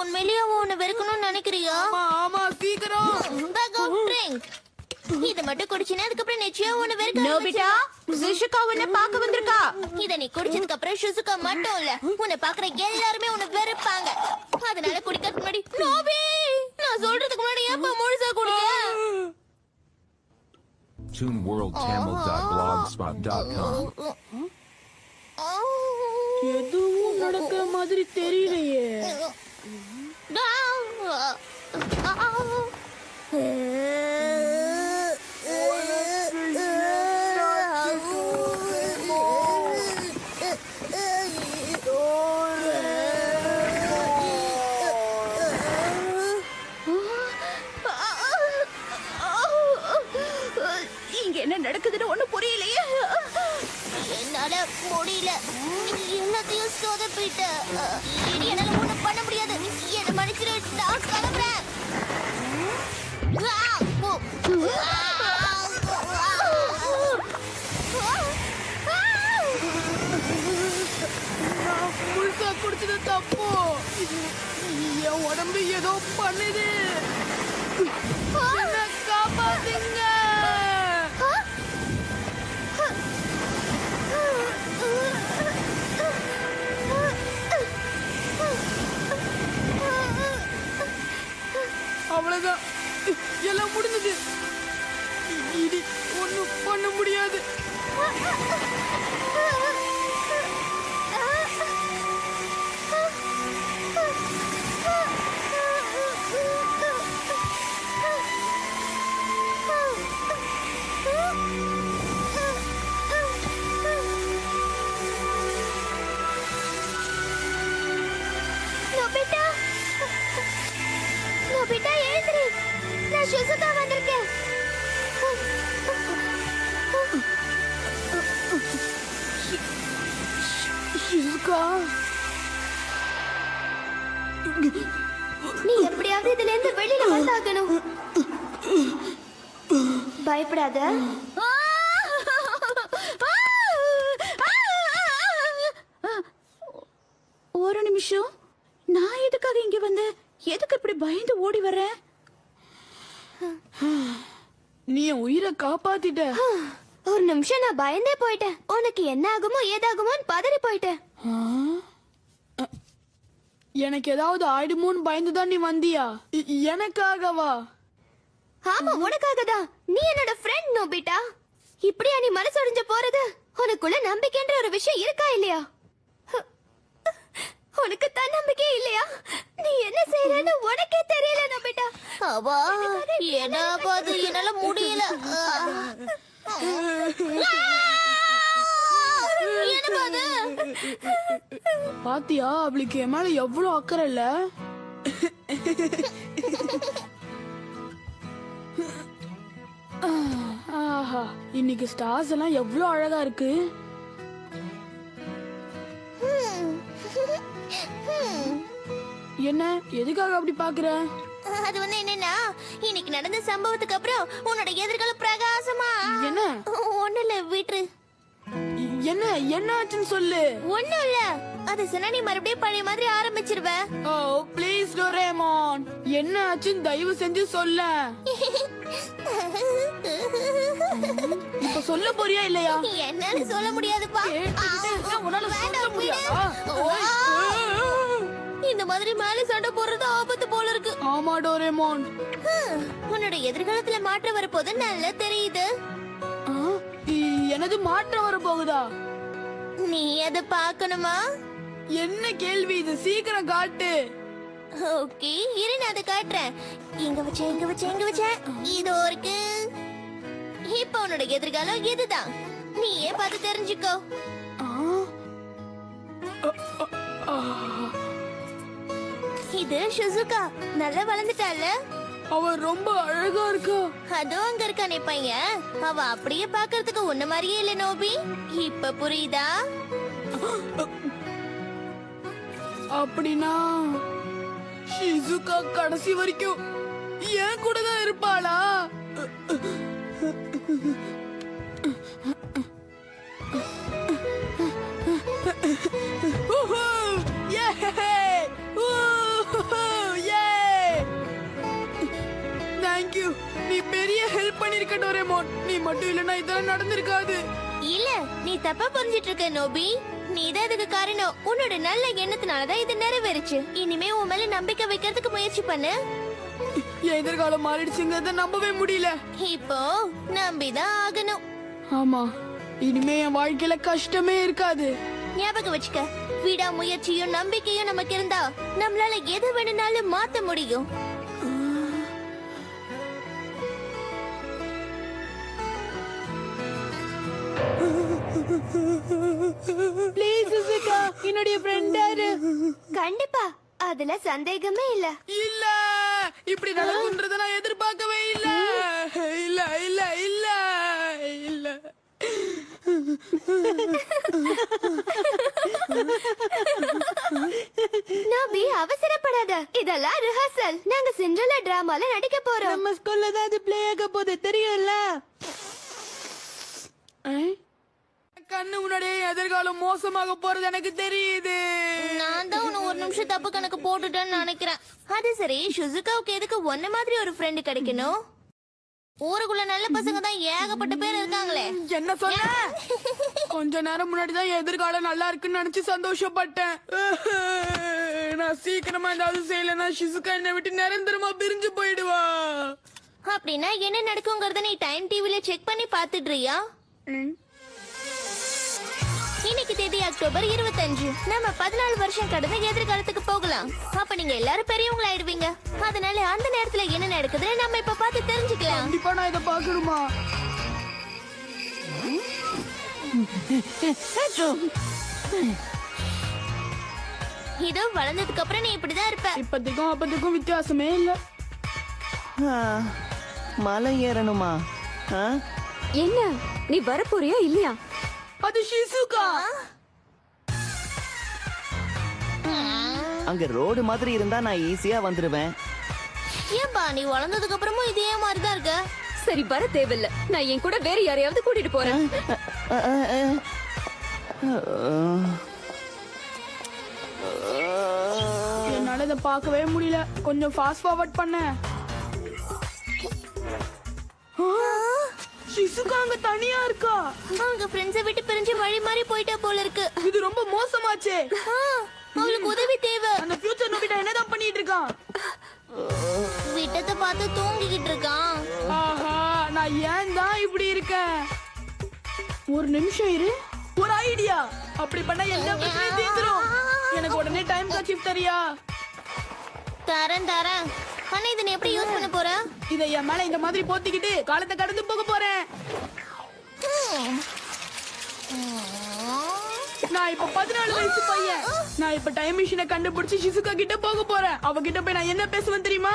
உண்மையிலேயே அவன் உன்னை வெறுக்கணும்னு நினைக்கிறியா? ஆமா சீக்கிரம். Bag of drink. இத மட்டும் குடிச்சினா அதுக்கப்புறம் நிச்சயம் உன்னை வெறுக்க நோபிட்டா, ஷிசுகா உன்னை பார்க்க வந்திருக்கா. இத நீ குடிச்சதுக்கு அப்புறம் ஷிசுகா மட்டும் இல்ல, உன்னை பாக்குற எல்லாருமே உன்னை வெறுப்பாங்க. அதனால குடிக்கிறதுக்கு முன்னாடி நோபி, நான் சொல்றதுக்கு முன்னாடி ஏப்பா முழுசா குடிக்க? TuneWorldTamil.blogspot.com. எதுவும் நடக்கிற மாதிரி தெரியலையே. இங்க என்ன நடக்குதுன்னு ஒண்ணு புரியலையே. என்னால முடியல. எல்லாத்தையும் சொதப்பிட்ட. இனி என்னால ஒண்ணும் பண்ண முடியாது. என்ன மன்னிச்சிரு, நான் கிளம்புறேன். முழுசா குடிச்சது தப்பு. என் உடம்பு ஏதோ பண்ணுது. என்ன காப்பாத்துங்க. அவ்வளவுதான், எல்லாம் முடிஞ்சது. இனி ஒண்ணும் பண்ண முடியாது. நோபிட்டா, நோபிட்டா எழுந்திரு. நான் ஷிசுகா வந்திருக்கேன். ஷிசுகா, நீ எப்படியாவது இதுல இருந்து வெளியில வந்தாகணும். பயப்படாத. ஒரு நிமிஷம், நான் எதுக்காக இங்க வந்தேன்? எதுக்கு இப்படி பயந்து ஓடி வர்றேன்? நீ என் உயிரை காப்பாத்திட்ட. ஒரு நிமிஷம் நான் பயந்தே போயிட்டேன். உனக்கு என்ன ஆகுமோ ஏதாகுமோன்னு பதறி போயிட்டேன். எனக்கு ஏதாவது ஆயிடுமோன்னு பயந்துதான் நீ வந்தியா? எனக்காகவா? ஆமா, உனக்காக தான். நீ என்னோட ஃப்ரெண்ட் நோபிட்டா. இப்படியா நீ மனசொடிஞ்சு போறது? உனக்குள்ள நம்பிக்கைன்ற ஒரு விஷயம் இருக்கா இல்லையா? உனக்கு தன்னம்பிக்கை இல்லையா? நீ என்ன செய்யறன்னு உனக்கே தெரியல நோபிட்டா. அவா என்ன பாது, என்னால முடியல. என்ன பாது? பாத்தியா, அவளுக்கு என் மேல எவ்வளவு அக்கறை இல்ல. ஆஹா இன்னைக்கு ஸ்டார்ஸ் எல்லாம் எவ்வளவு அழகா இருக்கு. என்ன எதுக்காக அப்படி பாக்குற? அது வந்து என்னன்னா இன்னைக்கு நடந்த சம்பவத்துக்கு அப்புறம் உன்னோட எதிர்காலம் பிரகாசமா. என்ன? ஒண்ணு இல்ல விட்டுரு. என்ன என்ன ஆச்சுன்னு சொல்லு. ஒண்ணும் இல்ல அது சொன்னா நீ மறுபடியும் பழைய மாதிரி ஆரம்பிச்சிருவ. ஓ ப்ளீஸ் டோரேமான், என்ன ஆச்சுன்னு தயவு செஞ்சு சொல்ல. இப்ப சொல்ல போறியா இல்லையா? என்னால சொல்ல முடியாதுப்பா. கேட்டுக்கிட்டே இருக்க, உன்னால சொல்ல வேண்டாம், முடியாதா? இந்த மாதிரி மேல சண்டை போடுறது ஆபத்து போல இருக்கு. ஆமா டோரேமான். உன்னோட எதிர்காலத்துல மாற்றம் வரப்போது நல்லா தெரியுது. ஆ, எனது மாற்றம் வர போகுதா? நீ அத பாக்கணுமா? என்ன கேள்வி இது, சீக்கிரம் காட்டு. ஓகே இரு நான் அதை காட்டுறேன். எங்க வச்சேன் இதோ இருக்கு. இப்ப உன்னோட எதிர்காலம் இதுதான். நீ ஏன் பார்த்து தெரிஞ்சுக்கோ. இது ஷிசுகா நல்லா வளர்ந்துட்டால. அவ ரொம்ப அழகா இருக்கா. அதுவும் அங்க இருக்கானே பையன், அவ அப்படியே பாக்குறதுக்கு உன்ன மாதிரியே இல்ல நோபி. இப்ப புரியுதா? அப்படின்னா ஷிசுகா கடைசி வரைக்கும் ஏன் கூட தான் இருப்பாளா? தேங்க்யூ, நீ பெரிய ஹெல்ப் பண்ணிருக்க டோரேமான். நீ மட்டும் இல்லனா இதெல்லாம் நடந்திருக்காது. இல்ல நீ தப்பா புரிஞ்சிட்டு இருக்க நோபி. நீதான் இதுக்கு காரணம். உன்னோட நல்ல எண்ணத்தினாலதான் இது நிறைவேறுச்சு. இனிமே உன் மேல நம்பிக்கை வைக்கிறதுக்கு முயற்சி பண்ணு. என் எதிர்காலம் மாறிடுச்சுங்கிறத நம்பவே முடியல. இப்போ நம்பிதான் ஆகணும். ஆமா, இனிமே என் வாழ்க்கையில கஷ்டமே இருக்காது. ஞாபகம் வச்சுக்க, விடா முயற்சியும் நம்பிக்கையும் நமக்கு இருந்தா நம்மளால எது வேணும்னாலும் மாத்த முடியும். ப்ளீஸ் சுசுகா, என்னுடைய ஃப்ரெண்டாரு. கண்டிப்பா, அதுல சந்தேகமே இல்ல. இல்ல, இப்படி நடக்கும்ன்றத நான் எதிர்பார்க்கவே இல்ல. இல்ல இல்ல இல்ல இல்ல. நோபி அவசரப்படாத. இதெல்லாம் ரிஹர்சல். நாங்க சிண்ட்ரெல்லா டிராமால நடிக்க போறோம். நம்ம ஸ்கூல்ல தான் அது ப்ளே ஆக போகுது, தெரியும்ல. கண்ணு முன்னாடியே எதிர்காலம் மோசமாக போறது எனக்கு தெரியுது. நான் தான் உன்னை ஒரு நிமிஷம் தப்பு கணக்கு போட்டுட்டேன்னு நினைக்கிறேன். அது சரி, ஷிசுகாவுக்கு எதுக்கு ஒன்ன மாதிரி ஒரு ஃப்ரெண்ட் கிடைக்கணும்? ஊருக்குள்ள நல்ல பசங்க தான் ஏகப்பட்ட பேர் இருக்காங்களே. என்ன சொன்ன? கொஞ்ச நேரம் முன்னாடி தான் எதிர்காலம் நல்லா இருக்குன்னு நினைச்சு சந்தோஷப்பட்டேன். நான் சீக்கிரமா ஏதாவது செய்யலன்னா ஷிசுகா என்னை விட்டு நிரந்தரமா பிரிஞ்சு போயிடுவா. அப்படின்னா என்ன நடக்குங்கிறத நீ டைம் டிவில செக் பண்ணி பாத்துடுறியா? இன்னைக்கு தேதி அக்டோபர் 25. நம்ம 14 வருஷம் கடந்த எதிர்காலத்துக்கு போகலாம். அப்ப நீங்க எல்லாரும் பெரியவங்களா ஆயிடுவீங்க. அதனால அந்த நேரத்துல என்ன நடக்குதுன்னு நம்ம இப்ப பார்த்து தெரிஞ்சுக்கலாம். கண்டிப்பா நான் இதை பாக்கணுமா? இதோ வளர்ந்ததுக்கு அப்புறம் நீ இப்படிதான் இருப்ப. இப்பத்துக்கும் அப்பத்துக்கும் வித்தியாசமே இல்ல. மலை ஏறணுமா? என்ன நீ வரப்போறியா இல்லையா? அது ஷிசுகா. அங்க ரோடு மாதிரி இருந்தா நான் ஈஸியா வந்துருவேன். ஏன்பா நீ வளர்ந்ததுக்கு அப்புறமும் இதே மாதிரிதான் இருக்க? சரி வர தேவையில்ல, நான் என் கூட வேற யாரையாவது கூட்டிட்டு போறேன். என்னால இதை பார்க்கவே முடியல. கொஞ்சம் ஃபாஸ்ட் ஃபார்வர்ட் பண்ண. ஷிசுகா அங்க தனியா இருக்கா. அவங்க ஃப்ரெண்ட்ஸை விட்டு பிரிஞ்சு வழி மாறி போயிட்டா போல இருக்கு. இது ரொம்ப மோசமாச்சே. அவளுக்கு உதவி தேவை. அந்த ஃபியூச்சர் நோபிட்டா என்னதான் பண்ணிட்டு இருக்கான்? விட்டத்தை பார்த்து தூங்கிக்கிட்டு இருக்கான். ஆஹா, நான் ஏன் தான் இப்படி இருக்கேன்? ஒரு நிமிஷம் இரு, ஒரு ஐடியா. அப்படி பண்ணா எல்லா பிரச்சனையும் தீர்ந்துரும். எனக்கு உடனே டைம் கன்சீவ் தரியா? தரேன். ஆனா இதை நீ எப்படி யூஸ் பண்ண போற? இதை என் மேல இந்த மாதிரி போத்திக்கிட்டு காலத்தை கடந்து போக போறேன். நான் இப்ப 14 வயசு பையன். நான் இப்ப டைம் மிஷினை கண்டுபிடிச்சு ஷிசுகா கிட்ட போக போறேன். அவகிட்ட போய் நான் என்ன பேசுவேன் தெரியுமா?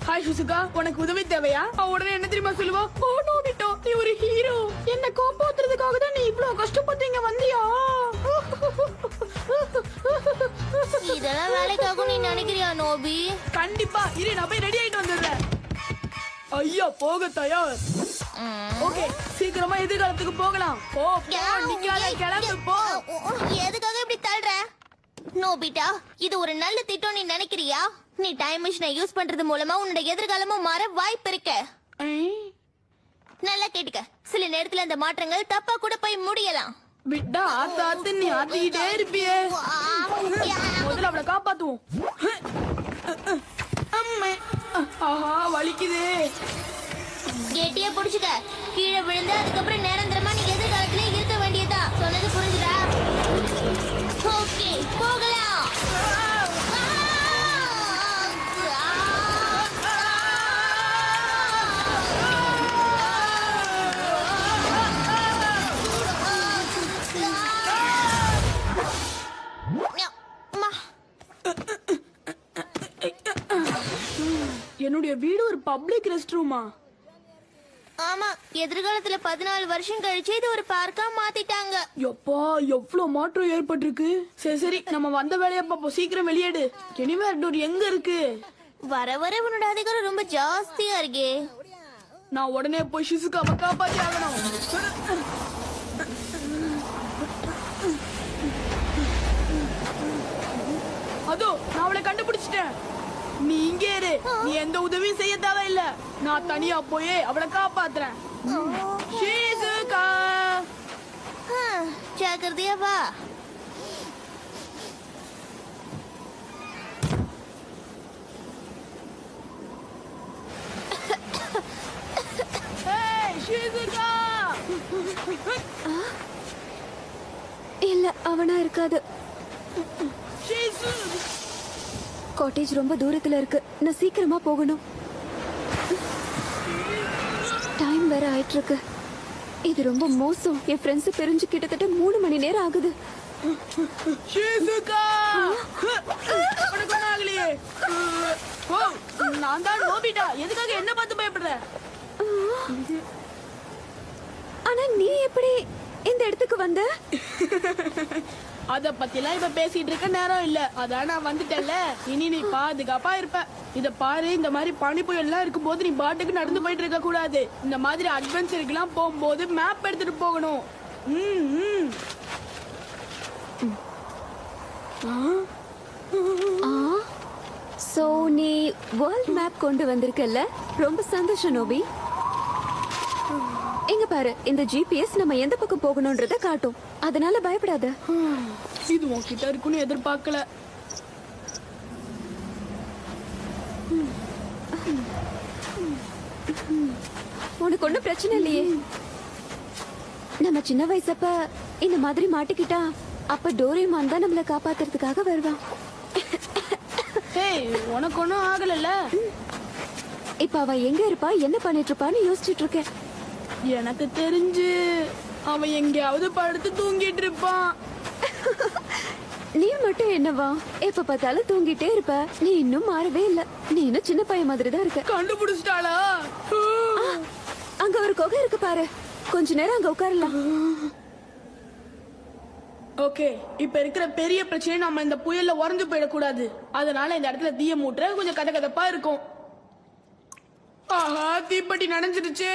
ஹாய் ஷிசுகா, உனக்கு உதவி தேவையா? அவ உடனே என்ன தெரியுமா சொல்லுவா? ஓ நோபிட்டோ, நீ ஒரு ஹீரோ. வேலைக்காகும் நீ நினைக்கிறியா நோபி? கண்டிப்பா இரு, நான் போய் ரெடி ஆயிட்டு வந்துடுறேன். ஐயா போக தயார். ஓகே, சீக்கிரமா எதிர்காலத்துக்கு போகலாம். போ போ, நிக்காத, கிளம்பு போ. எதுக்காக இப்படி தள்ளுற? நோபிட்டா, இது ஒரு நல்ல திட்டம் நீ நினைக்கிறியா? நீ டைம் மிஷினை யூஸ் பண்றது மூலமா உன்னோட எதிர்காலமும் மாற வாய்ப்பு இருக்கு. நல்லா கேட்டுக்க, சில நேரத்துல அந்த மாற்றங்கள் தப்பா கூட போய் முடியலாம். விட்டா ஆத்து நீ ஆத்திக்கிட்டே இருப்பியே. முதல்ல அவளை காப்பாத்துவோம். அம்மே, ஆஹா வலிக்குது. கெட்டியா புடிச்சுக்க. கீழே விழுந்து அதுக்கப்புறம் நேரந்திரமா நீ எதிர்காலத்திலே இருக்க வேண்டியதா. சொன்னது புரிஞ்சுதா? ஓகே, போகலாம். என்னுடைய வீடு ஒரு பப்ளிக் ரெஸ்ட் ரூமா? ஆமா, எதிர்காலத்துல 14 வருஷம் கழிச்சு இது ஒரு பார்க்கா மாத்திட்டாங்க. எப்பா எவ்வளவு மாற்றம் ஏற்பட்டிருக்கு. சரி சரி, நம்ம வந்த வேலையை பாப்போம். சீக்கிரம் வெளியேடு. எனிவேர் டோர் எங்க இருக்கு? வர வர உன்னோட அதிகாரம் ரொம்ப ஜாஸ்தியா இருக்கே. நான் உடனே போய் ஷிசுகாவை காப்பாத்தி ஆகணும். அதோ நான் அவளை கண்டுபிடிச்சிட்டேன். நீ இங்கே இரு. நீ எந்த உதவியும் செய்ய தேவையில்ல. நான் தனியா போய் அவளை காப்பாத்துறேன். ஷிசுகா, ஜாக்கிரதையா வா. ஷிசுகா. இல்ல, அவனா இருக்காது. ஷிசு, காட்டேஜ் ரொம்ப தூரத்துல இருக்கு. நான் சீக்கிரமா போகணும். டைம் வேற ஆயிட்டு இருக்கு. இது ரொம்ப மோசம். என் ஃப்ரெண்ட்ஸ் பிரிஞ்சு கிட்டத்தட்ட 3 மணி நேரம் ஆகுது. ஷிசுகா, உனக்கு ஒண்ணும் ஆகலையே? ஓ, நான் தான் நோபிட்டா. எதுக்காக என்ன பார்த்து பயப்படுற? ஆனா நீ எப்படி இந்த இடத்துக்கு வந்த? அத பத்திலாம் இப்ப பேசிட்டு இருக்க நேரம் இல்ல. அதான் நான் வந்துட்டேன்ல. இனி நீ பாதுகாப்பா இருப்ப. இத பாரு, இந்த மாதிரி பனி புயல் எல்லாம் இருக்கும் போது நீ பாட்டுக்கு நடந்து போயிட்டு இருக்க கூடாது. இந்த மாதிரி அட்வென்ச்சருக்கு எல்லாம் போகும்போது மேப் எடுத்துட்டு போகணும். சோ நீ வேர்ல்ட் மேப் கொண்டு வந்திருக்கல்ல? ரொம்ப சந்தோஷம் நோபி. இங்க பாரு, இந்த ஜிபிஎஸ் நம்ம எந்த பக்கம் போகணும்ன்றத காட்டும். அதனால பயப்படாத. இது உன்கிட்ட இருக்குன்னு எதிர்பார்க்கல. உனக்கு ஒண்ணும் பிரச்சனை இல்லையே? நம்ம சின்ன வயசப்ப இந்த மாதிரி மாட்டிக்கிட்டா அப்ப டோரேமான் தான் நம்மள காப்பாத்துறதுக்காக வருவான். உனக்கு ஒன்னும் ஆகல. இப்ப அவ எங்க இருப்பா, என்ன பண்ணிட்டு இருப்பான்னு யோசிச்சுட்டு இருக்கேன். எனக்கு தெரிஞ்சு அவன் எங்கேயாவது படுத்து தூங்கிட்டு இருப்பான். நீ மட்டும் என்னவா எப்ப பார்த்தாலும் தூங்கிட்டே இருப்ப. நீ இன்னும் மாறவே இல்ல. நீ இன்னும் சின்ன பையன் மாதிரி தான் இருக்க. கண்டுபிடிச்சிட்டாளா? அங்க ஒரு குகை இருக்கு பாரு. கொஞ்ச நேரம் அங்க உட்காரலாம். ஓகே, இப்ப இருக்கிற பெரிய பிரச்சனை நம்ம இந்த புயல்ல உறைஞ்சு போயிடக்கூடாது. அதனால இந்த இடத்துல தீய மூட்டுற கொஞ்சம் கதகதப்பா இருக்கும். ஆஹா, தீப்பெட்டி நனைஞ்சிருச்சு.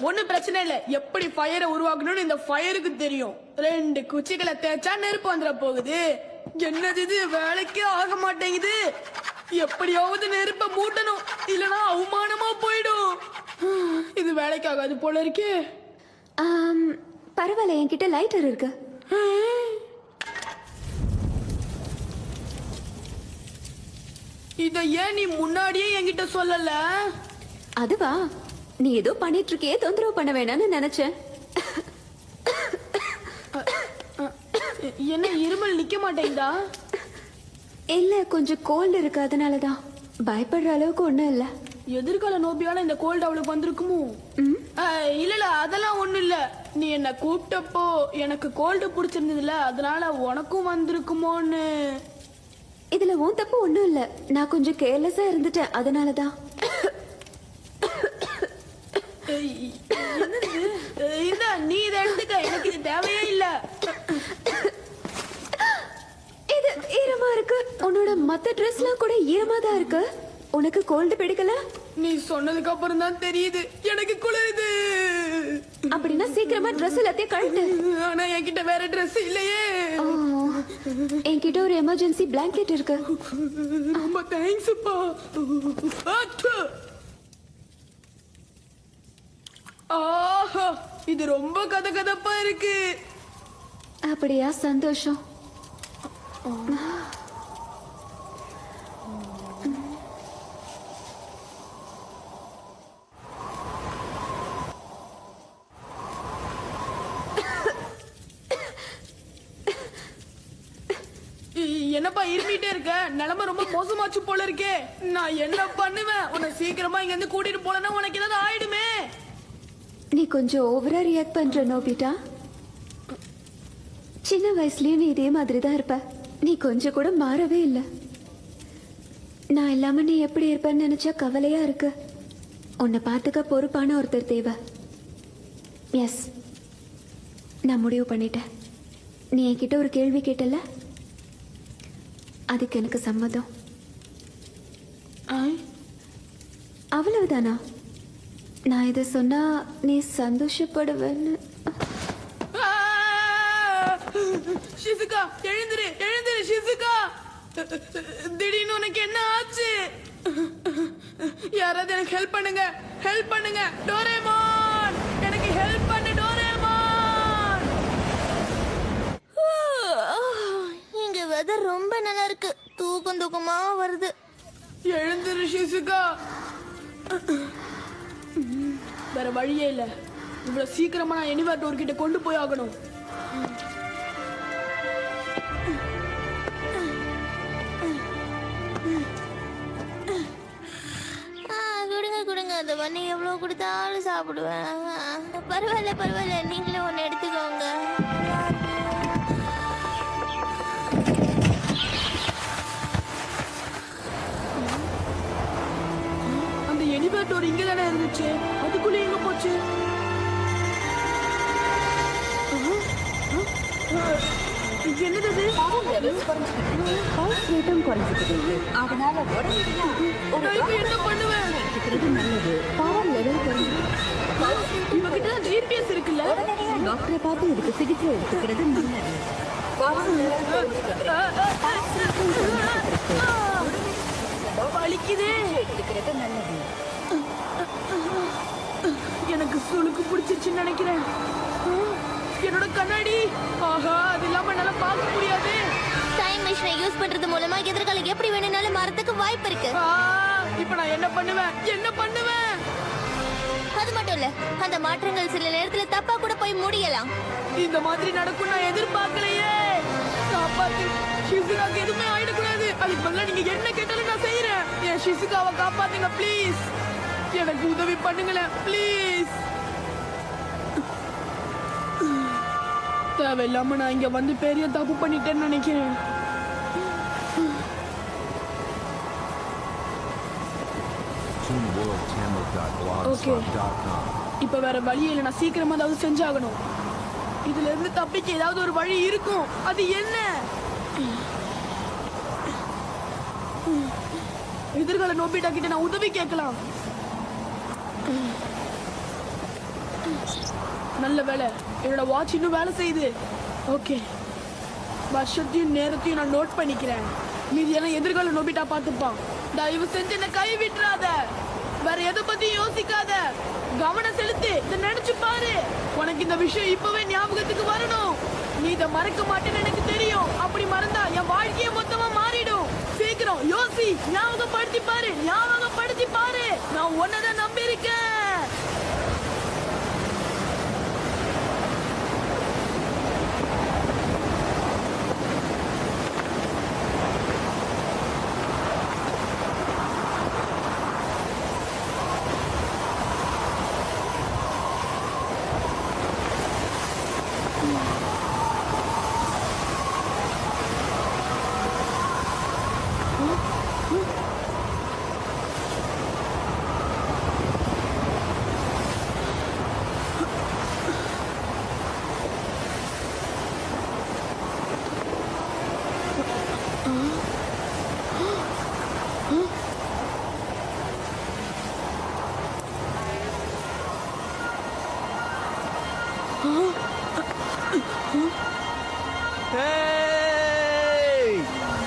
ஒன்னும் பிரச்சனை இல்ல. எப்படி ஃபயரை உருவாக்கணும்னு இந்த ஃபயருக்கு தெரியும். 2 குச்சிகளை தேய்ச்சா நெருப்பு வந்துட போகுது. என்னது இது, வேலைக்கே ஆக மாட்டேங்குது. எப்படியாவது நெருப்ப மூட்டணும், இல்லனா அவமானமா போயிடும். இது வேலைக்கு ஆகாது போல இருக்கே. பரவாயில்ல, என்கிட்ட லைட்டர் இருக்கு. இத ஏன் நீ முன்னாடியே என்கிட்ட சொல்லல? அதுவா, நீ ஏதோ பண்ணிட்டு இருக்கியே, தொந்தரவு பண்ண வேணாம்னு நினைச்சேன். என்ன இருமல் நிக்க மாட்டேங்குதா? இல்ல, கொஞ்சம் கோல்டு இருக்கு, அதனாலதான். பயப்படுற அளவுக்கு ஒண்ணும் இல்ல. எதிர்கால நோபியால இந்த கோல்டு அவளுக்கு வந்திருக்குமோ? இல்ல அதெல்லாம் ஒண்ணும் இல்ல. நீ என்ன கூப்பிட்டப்போ எனக்கு கோல்டு பிடிச்சிருந்ததுல, அதனால உனக்கும் வந்திருக்குமோன்னு. இதுல உன் தப்பு ஒண்ணும் இல்ல. நான் கொஞ்சம் கேர்லெஸ்ஸா இருந்துட்டேன், அதனாலதான். இந்த நீ இதை எடுத்துக்க, எனக்கு இது தேவையே இல்ல. இது ஈரமா இருக்கு. உன்னோட மத்த ட்ரெஸ்லாம் கூட ஈரமா தான் இருக்கு. உனக்கு கோல்டு பிடிக்கல? நீ சொன்னதுக்கு அப்புறம் தான் தெரியுது எனக்கு குளிருது. அப்படின்னா சீக்கிரமா ட்ரெஸ் எல்லாத்தையும் கழட்டு. ஆனா என்கிட்ட வேற Dress இல்லையே. என்கிட்ட ஒரு எமர்ஜென்சி பிளாங்கெட் இருக்கு. ரொம்ப தேங்க்ஸ்ப்பா. ஆஹா, இது ரொம்ப கதகதப்பா இருக்கு. அப்படியா, சந்தோஷம். என்னப்பா இருமிட்டே இருக்க? நிலைமை ரொம்ப மோசமாச்சு போல இருக்கே. நான் என்ன பண்ணுவேன்? உன்னை சீக்கிரமா இங்க இருந்து கூட்டிட்டு போலன்னா உனக்கு ஏதாவது ஆயிடுமே. நீ கொஞ்சம் ஓவரா ரியாக்ட் பண்ற நோபிட்டா. சின்ன வயசுலயும் நீ இதே மாதிரி தான் இருப்ப. நீ கொஞ்சம் கூட மாறவே இல்லை. நான் இல்லாம நீ எப்படி இருப்பேன்னு நினைச்சா கவலையா இருக்கு. உன்னை பார்த்துக்க பொறுப்பான ஒருத்தர் தேவை. எஸ், நான் முடிவு பண்ணிட்டேன். நீ என்கிட்ட ஒரு கேள்வி கேட்டல, அதுக்கு எனக்கு சம்மதம். அவ்வளவுதானா? நான் இதை சொன்னா நீ சந்தோஷப்படுவேன்னு. ஷிசுகா, எழுந்திரு எழுந்திரு ஷிசுகா. திடீர்னு உனக்கு என்ன ஆச்சு? யாராவது எனக்கு ஹெல்ப் பண்ணுங்க, ஹெல்ப் பண்ணுங்க. டோரேமான், எனக்கு ஹெல்ப் பண்ணு டோரேமான். இங்க வெதர் ரொம்ப நல்லா இருக்கு. தூக்கம் தூக்கமா வருது. எழுந்திரு ஷிசுகா. வேற வழியே இல்ல. இவ்வளவு சீக்கிரமா நான் எனிவேர் டோர் கிட்ட கொண்டு போய் ஆகணும். கொடுங்க கொடுங்க, அந்த பண்ணி எவ்வளவு கொடுத்தாலும் சாப்பிடுவேன். பரவாயில்ல பரவாயில்ல, நீங்களே ஒன்னு எடுத்துக்கோங்க. அந்த எனிவேர் டோர் இங்க தானே இருந்துச்சு, அதுக்குள்ள எங்க போச்சு? என்னது இது? அதனால நான் இப்ப என்ன பண்ணுவேன்? நல்லது. பவர் லெவல் குறைஞ்சிருக்கு. இவகிட்ட தான் ஜிபிஎஸ் இருக்குல்ல. டாக்டரை பார்த்து இதுக்கு சிகிச்சை எடுத்துக்கிறது நல்லது. வலிக்குதே. எடுத்துக்கிறது நல்லது. எனக்கு சுளுக்கு பிடிச்சிருச்சுன்னு நினைக்கிறேன். என்னோட கண்ணாடி, ஆஹா, அது இல்லாம என்னால பார்க்க முடியாது. டைம் மிஷினை யூஸ் பண்றது மூலமா எதிர்காலம் எப்படி வேணும்னாலும் மாறதுக்கு வாய்ப்பு இருக்கு. இப்ப நான் என்ன பண்ணுவேன்? என்ன பண்ணுவேன்? அது மட்டும் இல்ல, அந்த மாற்றங்கள் சில நேரத்துல தப்பா கூட போய் முடியலாம். இந்த மாதிரி நடக்கும் நான் எதிர்பார்க்கலையே. காப்பாத்து, ஷிசுகாவுக்கு எதுவுமே ஆயிடக்கூடாது. அதுக்கு பதிலா நீங்க என்ன கேட்டாலும் நான் செய்யறேன். என் ஷிசுகாவை காப்பாத்துங்க ப்ளீஸ். எனக்கு உதவி பண்ணுங்களேன் ப்ளீஸ். தேவையில்லாம நான் இங்க வந்து பெரிய தப்பு பண்ணிட்டேன்னு நினைக்கிறேன். ஓகே, இப்ப வேற வழி இல்லை. நான் சீக்கிரமா ஏதாவது செஞ்சாகணும். இதுல இருந்து தப்பிக்க ஏதாவது ஒரு வழி இருக்கும். அது என்ன? எதிர்கால நோபிட்டா கிட்ட நான் உதவி கேட்கலாம். நல்ல வேலை, என்னோட வாட்ச் இன்னும் வேலை செய்யுது. ஓகே, வருஷத்தையும் நேரத்தையும் நான் நோட் பண்ணிக்கிறேன். மீதியெல்லாம் எதிர்கால நோபிட்டா பார்த்துப்பான். தயவு செஞ்சு என்ன கை விட்டுறாத. வேற எதை பத்தி யோசிக்காத. கவனம் செலுத்து. இதை நினைச்சு பாரு. உனக்கு இந்த விஷயம் இப்பவே ஞாபகத்துக்கு வரணும். நீ இதை மறக்க மாட்டேன்னு எனக்கு தெரியும். அப்படி மறந்தா என் வாழ்க்கையே மொத்தமா மாறிடும். சீக்கிரம் யோசி, ஞாபகப்படுத்தி பாரு, ஞாபகப்படுத்தி பாரு. நான் உன்னதான் நம்பி இருக்கேன்.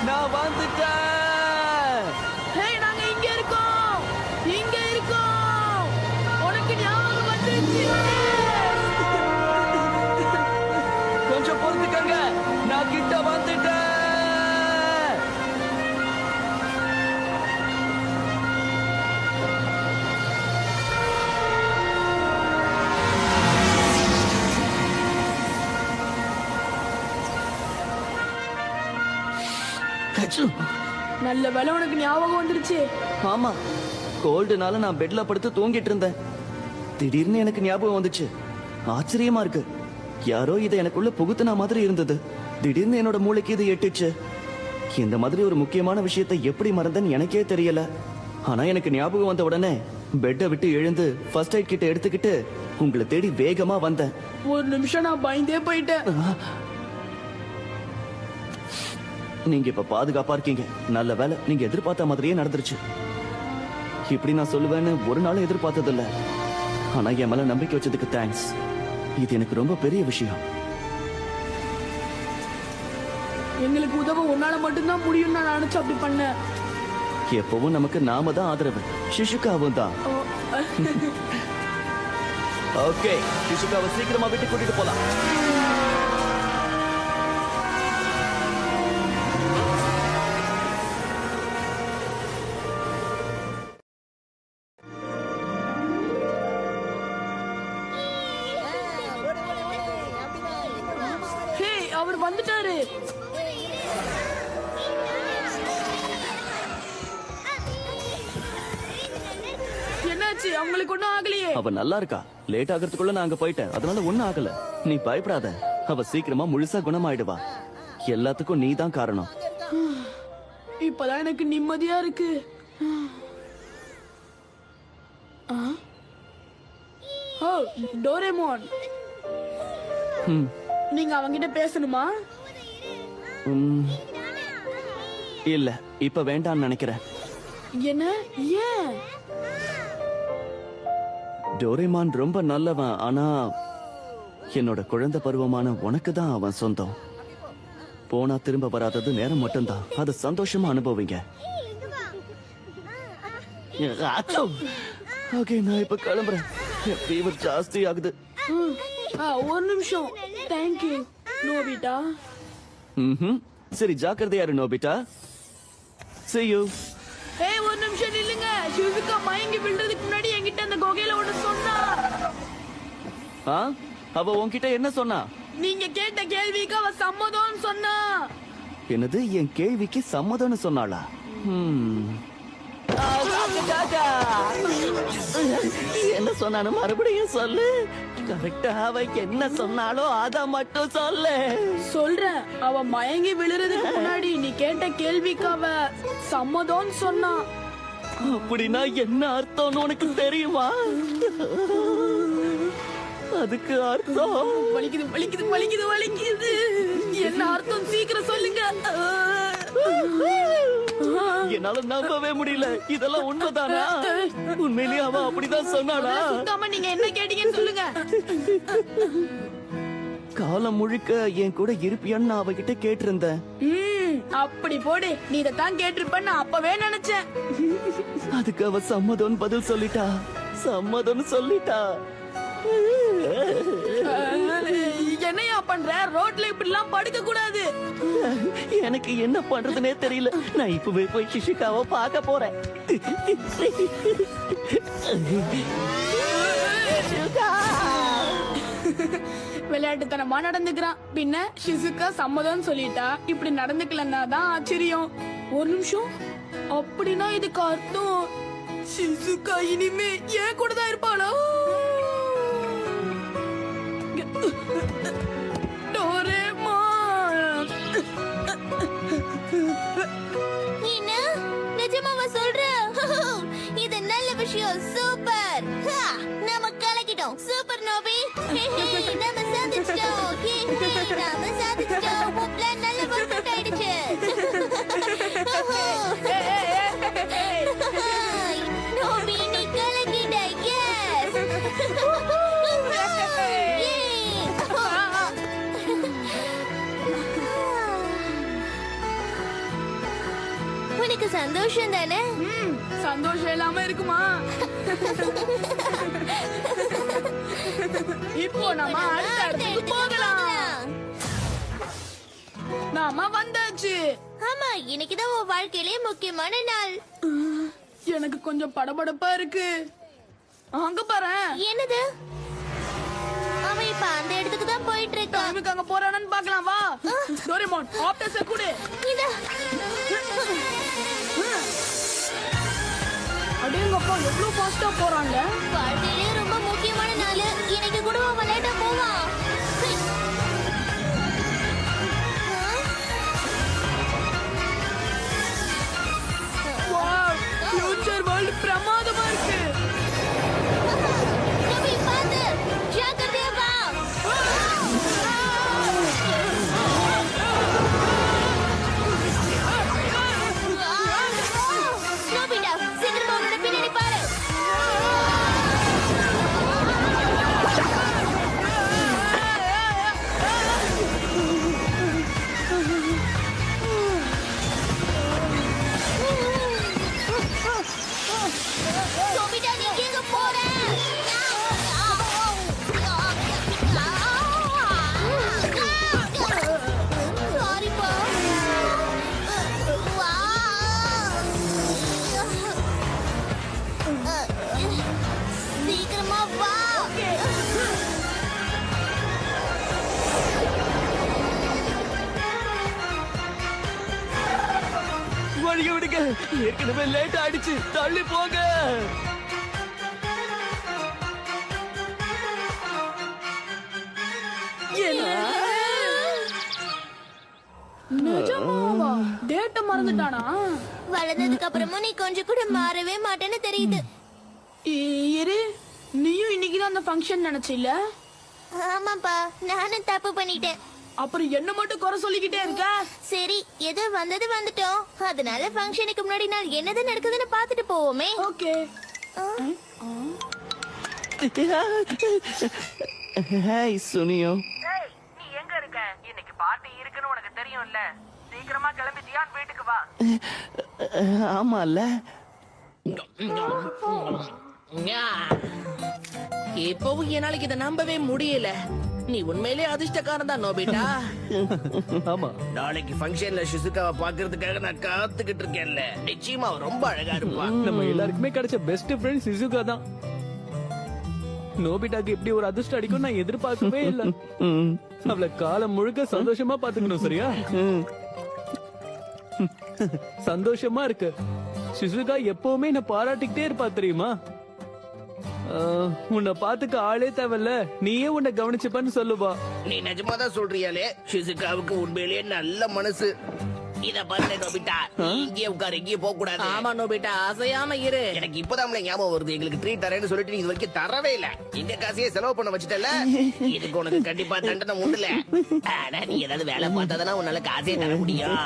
நான் வந்துட்டேன். ஹேய், நாங்க இங்க இருக்கோம். இங்க இருக்கோம். உனக்கு ஞாபகம் வந்துருச்சு. கொஞ்சம் பொறுத்துக்கங்க, நான் கிட்ட வந்துட்டேன். நல்ல வேலை உனக்கு ஞாபகம் வந்துருச்சு. ஆமா, கோல்டுனால நான் பெட்ல படுத்து தூங்கிட்டு இருந்தேன். திடீர்னு எனக்கு ஞாபகம் வந்துச்சு. ஆச்சரியமா இருக்கு. யாரோ இதை எனக்குள்ள புகுத்துன மாதிரி இருந்தது. திடீர்னு என்னோட மூளைக்கு இது எட்டுச்சு. இந்த மாதிரி ஒரு முக்கியமான விஷயத்தை எப்படி மறந்தேன்னு எனக்கே தெரியல. ஆனா எனக்கு ஞாபகம் வந்த உடனே பெட்டை விட்டு எழுந்து ஃபர்ஸ்ட் எய்ட் கிட்ட எடுத்துக்கிட்டு உங்களை தேடி வேகமா வந்தேன். ஒரு நிமிஷம் நான் பயந்தே போயிட்டேன். நீங்க இப்ப பாதுகாப்பா இருக்கீங்க. நல்ல வேலை, நீங்க எதிர்பார்த்த மாதிரியே நடந்துருச்சு. இப்படி நான் சொல்லுவேன்னு ஒரு நாள் எதிர்பார்த்தது இல்ல. ஆனா என் மேல நம்பிக்கை வச்சதுக்கு தேங்க்ஸ். இது எனக்கு ரொம்ப பெரிய விஷயம். எங்களுக்கு உதவ உன்னால மட்டும்தான் முடியும் நான் நினைச்சு அப்படி பண்ணேன். எப்பவும் நமக்கு நாம தான் ஆதரவு. சிசுகாவும் தான். ஓகே, சிசுகாவை சீக்கிரமா விட்டு கூட்டிட்டு போலாம். ஹே, அவர் வந்துட்டாரு. என்னாச்சு? அவங்களுக்கு ஒண்ணும் ஆகலையே. அவ நல்லா இருக்கா. லேட் ஆகிறதுக்குள்ள நான் அங்க போயிட்டேன், அதனால ஒண்ணும் ஆகல. நீ பயப்படாத. அவ சீக்கிரமா முழுசா குணமாயிடுவா. எல்லாத்துக்கும் நீ தான் காரணம். இப்பதான் எனக்கு நிம்மதியா இருக்கு. ஓ, டோரேமோன், நீங்க அவங்கிட்ட பேசணுமா? இல்ல, இப்ப வேண்டாம்னு நினைக்கிறேன். என்ன? ஏன்? டோரேமான் ரொம்ப நல்லவன். ஆனா என்னோட குழந்தை பருவமான உனக்கு தான் அவன் சொந்தம். போனா திரும்ப வராதது நேரம் மட்டும்தான். அதை சந்தோஷமா அனுபவிங்க. ஓகே, நான் இப்ப கிளம்புறேன். ஃபீவர் ஜாஸ்தி ஆகுது. ஒரு நிமிஷம். Thank you Nobita. சரி, ஜாக்கிரதையா இரு நோபிட்டா. See you. ஏய், ஒரு நிமிஷம் நில்லுங்க. ஷிசுகா மயங்கி விழுறதுக்கு முன்னாடி என்கிட்ட அந்த குகையில ஒண்ணு சொன்னா. அவ உன்கிட்ட என்ன சொன்னா? நீங்க கேட்ட கேள்விக்கு அவ சம்மதம்னு சொன்னா. என்னது? என் கேள்விக்கு சம்மதம்னு சொன்னாளா? என்ன சொன்னானு மறுபடியும் சொல்லு. கரெக்டா அவ என்ன சொன்னாலோ அத மட்டும் சொல்லு. சொல்றேன். அவ மயங்கி விழுறதுக்கு முன்னாடி நீ கேட்ட கேள்விக்கு அவ சம்மதம்னு சொன்னா. அப்படின்னா என்ன அர்த்தம்னு உனக்கு தெரியுமா? அதுக்கு அர்த்தம் வலிக்குது வலிக்குது வலிக்குது வலிக்குது. என்ன அர்த்தம்? சீக்கிரம் சொல்லுங்க. என்னால நம்பவே முடியல. இதெல்லாம் உண்மைதானா? உண்மையிலேயே அவ அப்படிதான் சொன்னாளா? சுத்தமா நீங்க என்ன கேட்டீங்கன்னு சொல்லுங்க. காலம் முழுக்க என் கூட இருப்பியான்னு நான் அவகிட்ட கேட்டிருந்தேன். அப்படி போடு. நீ இதைத்தான் கேட்டிருப்ப நான் அப்பவே நினைச்சேன். அதுக்கு அவ சம்மதம்னு பதில் சொல்லிட்டா. சம்மதம்னு சொல்லிட்டா. என்னையா பண்ற? ரோட்ல இப்படி எல்லாம் படுக்க கூடாது. எனக்கு என்ன பண்றதுனே தெரியல. நான் இப்பவே போய் சிசுகாவை பார்க்க போறேன். விளையாட்டுத்தனமா நடந்துக்கிறான். பின்ன ஷிசுகா சம்மதம் சொல்லிட்டா. இப்படி நடந்துக்கலன்னா தான் ஆச்சரியம். ஒரு நிமிஷம். அப்படின்னா இதுக்கு அர்த்தம் ஷிசுகா இனிமே ஏன் கூட தான் இருப்பாளா? டோரேமான், என்ன நிஜமாவா சொல்ற? இது நல்ல விஷயம். சூப்பர். நாம கலக்கிட்டோம். சூப்பர் நோபி. நாம சாதிச்சிட்டோம். நாம சாதிச்சிட்டோம். உன் பிளான் நல்ல ஒர்க் அவுட் ஆயிடுச்சு. நோபி, நீ கலக்கிட்ட. எஸ். சந்தோஷம் தானே? சந்தோஷம் இல்லாம இருக்குமா? இப்போ நம்ம அடுத்த இடத்துக்கு போகலாம். நாம வந்தாச்சு. ஆமா, இன்னைக்குதான் உன் வாழ்க்கையிலே முக்கியமான நாள். எனக்கு கொஞ்சம் படபடப்பா இருக்கு. அங்க பாரு. என்னது? அவன் இப்ப அந்த இடத்துக்கு தான் போயிட்டு இருக்கான். டைமுக்கு அங்க போறானு பார்க்கலாம் வா. டோரேமான் ஆப்டஸ குடு. இதா. அடேங்கப்பா எவ்வளவு ஃபாஸ்டா போறாங்க. வாழ்க்கையிலே ரொம்ப முக்கியமான நாள். இன்னைக்கு கூட அவன் லேட்டா போவான். வாவ், ஃபியூச்சர் வேர்ல்ட் பிரமாதமா இருக்கு. நோபி பாத்து ஜாக்கிரதையா வா. நோபிடா, சீக்கிரமா உன்னோட பின்னாடி பாரு. நோபிடா, நீ எங்க போற? சாரிப்பா. சீக்கிரமா வா. வழிய விடுங்க, ஏற்கனவே லேட் ஆயிடுச்சு, தள்ளி போங்க. நிஜமாவா? டேட்ட மறந்துட்டானா? வளர்ந்ததுக்கு அப்புறமும் நீ கொஞ்சம் கூட மாறவே மாட்டேன்னு தெரியுது. இரு, நீயும் இன்னைக்கு தான் அந்த ஃபங்க்ஷன் நினைச்சில்ல? ஆமாப்பா, நானும் தப்பு பண்ணிட்டேன். அப்புறம் என்ன மட்டும் குறை சொல்லிக்கிட்டே இருக்க? சரி, ஏதோ வந்தது வந்துட்டோம். அதனால ஃபங்க்ஷனுக்கு முன்னாடி நான் என்னது நடக்குதுன்னு பாத்துட்டு போவோமே. ஓகே. ஹாய் சுனியோ. நீ எங்க இருக்க? இன்னைக்கு பார்ட்டி இருக்குன்னு உனக்கு தெரியும்ல. சீக்கிரமா கிளம்பி ஜியான் வீட்டுக்கு வா. ஆமால. இப்பவும் என்னால இதை நம்பவே முடியல. நீ உண்மையிலே அதிர்ஷ்டக்காரன் தான் நோபிட்டா. ஆமா, நாளைக்கு ஃபங்க்ஷன்ல ஷிசுகாவை பாக்குறதுக்காக நான் காத்துக்கிட்டு இருக்கேன்ல. நிச்சயமா அவ ரொம்ப அழகா இருப்பா. நம்ம எல்லாருக்குமே கிடைச்ச பெஸ்ட் ஃப்ரெண்ட் சிசுகா தான். நோபிட்டாக்கு இப்படி ஒரு அதிர்ஷ்டம் அடிக்கும் நான் எதிர்பார்க்கவே இல்ல. அவளை காலம் முழுக்க சந்தோஷமா பாத்துக்கணும், சரியா? சந்தோஷமா இருக்கு. சிசுகா எப்பவுமே என்ன பாராட்டிக்கிட்டே இருப்பா, தெரியுமா? உன்னை பாத்துக்க ஆளே தேவையில்ல, நீயே உன்னை கவனிச்சுப்பான்னு சொல்லுவா. நீ நிஜமாதான் சொல்றியாலே? ஷிசுகாவுக்கு உண்மையிலேயே நல்ல மனசு. இத பாருங்க நோபிட்டா, நீ இங்கே உட்காரு, இங்கே போக கூடாது. ஆமா நோபிட்டா, அசையாம இரு. எனக்கு இப்பதான் ஞாபகம் வருது, எங்களுக்கு ட்ரீட் தரேன்னு சொல்லிட்டு நீ இது வரைக்கும் தரவே இல்ல. இந்த காசையே செலவு பண்ண வச்சுட்டல. இதுக்கு உனக்கு கண்டிப்பா தண்டனை உண்டுல. ஆனா நீ ஏதாவது வேலை பார்த்தாதானே உன்னால காசே தர முடியும்.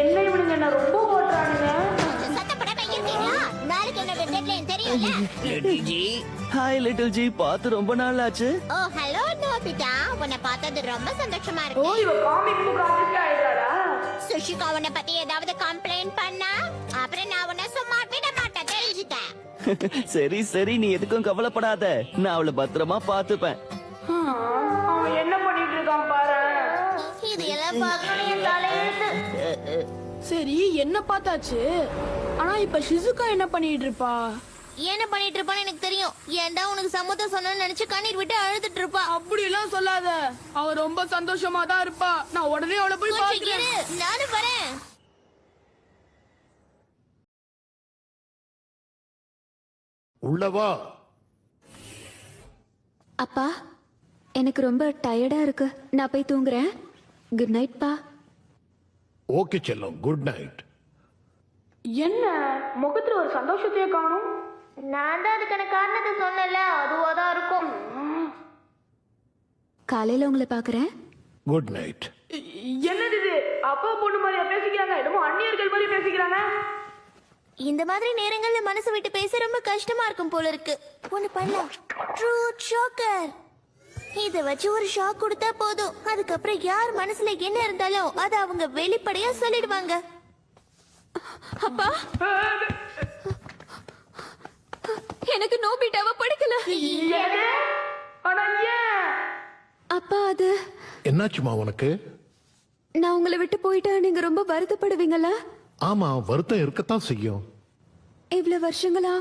என்ன இவனுங்க என்ன ரொம்ப ஓட்டுறானுங்க? சத்தப்படாம இருக்கீங்களா? நாளைக்கு என்னோட டெட்லைன் தெரியும்ல. Little G. Hi little G, பார்த்து ரொம்ப நாள் ஆச்சு. ஓ ஹலோ நோபிட்டா, உன்னை பார்த்தது ரொம்ப சந்தோஷமா ஓ, இருக்கு. இவ காமிக் புக் ஆர்டிஸ்ட் ஆயிட்டாரா? சுஷிகா உன்னை பத்தி ஏதாவது கம்ப்ளைண்ட் பண்ணா அப்புறம் நான் உன்னை சும்மா விட மாட்டேன், தெரிஞ்சுக்க. சரி சரி, நீ எதுக்கும் கவலைப்படாத, நான் அவளை பத்திரமா பாத்துப்பேன். அவன் என்ன பண்ணிட்டு இருக்கான் பாரு. இது எல்லாம் பார்க்கணும் என் தலையெழுத்து. சரி, என்ன பார்த்தாச்சு. ஆனா இப்ப ஷிசுகா என்ன பண்ணிட்டு இருப்பா? என்ன பண்ணிட்டு இருப்பான்னு எனக்கு தெரியும். ஏன்டா உனக்கு சம்மதம் சொன்னு நினைச்சு கண்ணீர் விட்டு அழுதுட்டு இருப்பா. அப்படி எல்லாம் சொல்லாத, அவ ரொம்ப சந்தோஷமா தான் இருப்பா. நான் உடனே அவளை போய் கொஞ்சம் பாக்குறேன். இரு, நானும் வரேன். உள்ளவா. அப்பா, எனக்கு ரொம்ப டயர்டா இருக்கு, நான் போய் தூங்குறேன். குட் நைட் பா. ஓகே செல்லம், குட் நைட். என்ன முகத்துல ஒரு சந்தோஷத்தையே காணும்? நான் தான் அதுக்கான காரணத்தை சொன்னல, அதுவா தான் இருக்கும். காலையில உங்களை பாக்குறேன். Good night. என்னது இது? அப்பா பொண்ணு மாதிரியா பேசிக்கிறாங்க? என்னமோ அந்நியர்கள் மாதிரி பேசிக்கிறாங்க. இந்த மாதிரி நேரங்கள்ல மனசு விட்டு பேச ரொம்ப கஷ்டமா இருக்கும் போல இருக்கு. ஒண்ணு பண்ணலாம், ட்ரூத் ஷோக்கர். இத வச்சு ஒரு ஷாக் கொடுத்தா போதும். அதுக்கப்புறம் யார் மனசுல என்ன இருந்தாலும் அத அவங்க வெளிப்படையா சொல்லிடுவாங்க. அப்பா, எனக்கு நோபிட்டாவ பிடிக்கல. அப்பா, அது என்னாச்சுமா உனக்கு? நான் உங்களை விட்டு போயிட்டா நீங்க ரொம்ப வருத்தப்படுவீங்களா? ஆமா, வருத்தம் இருக்கத்தான் செய்யும். இவ்வளவு வருஷங்களா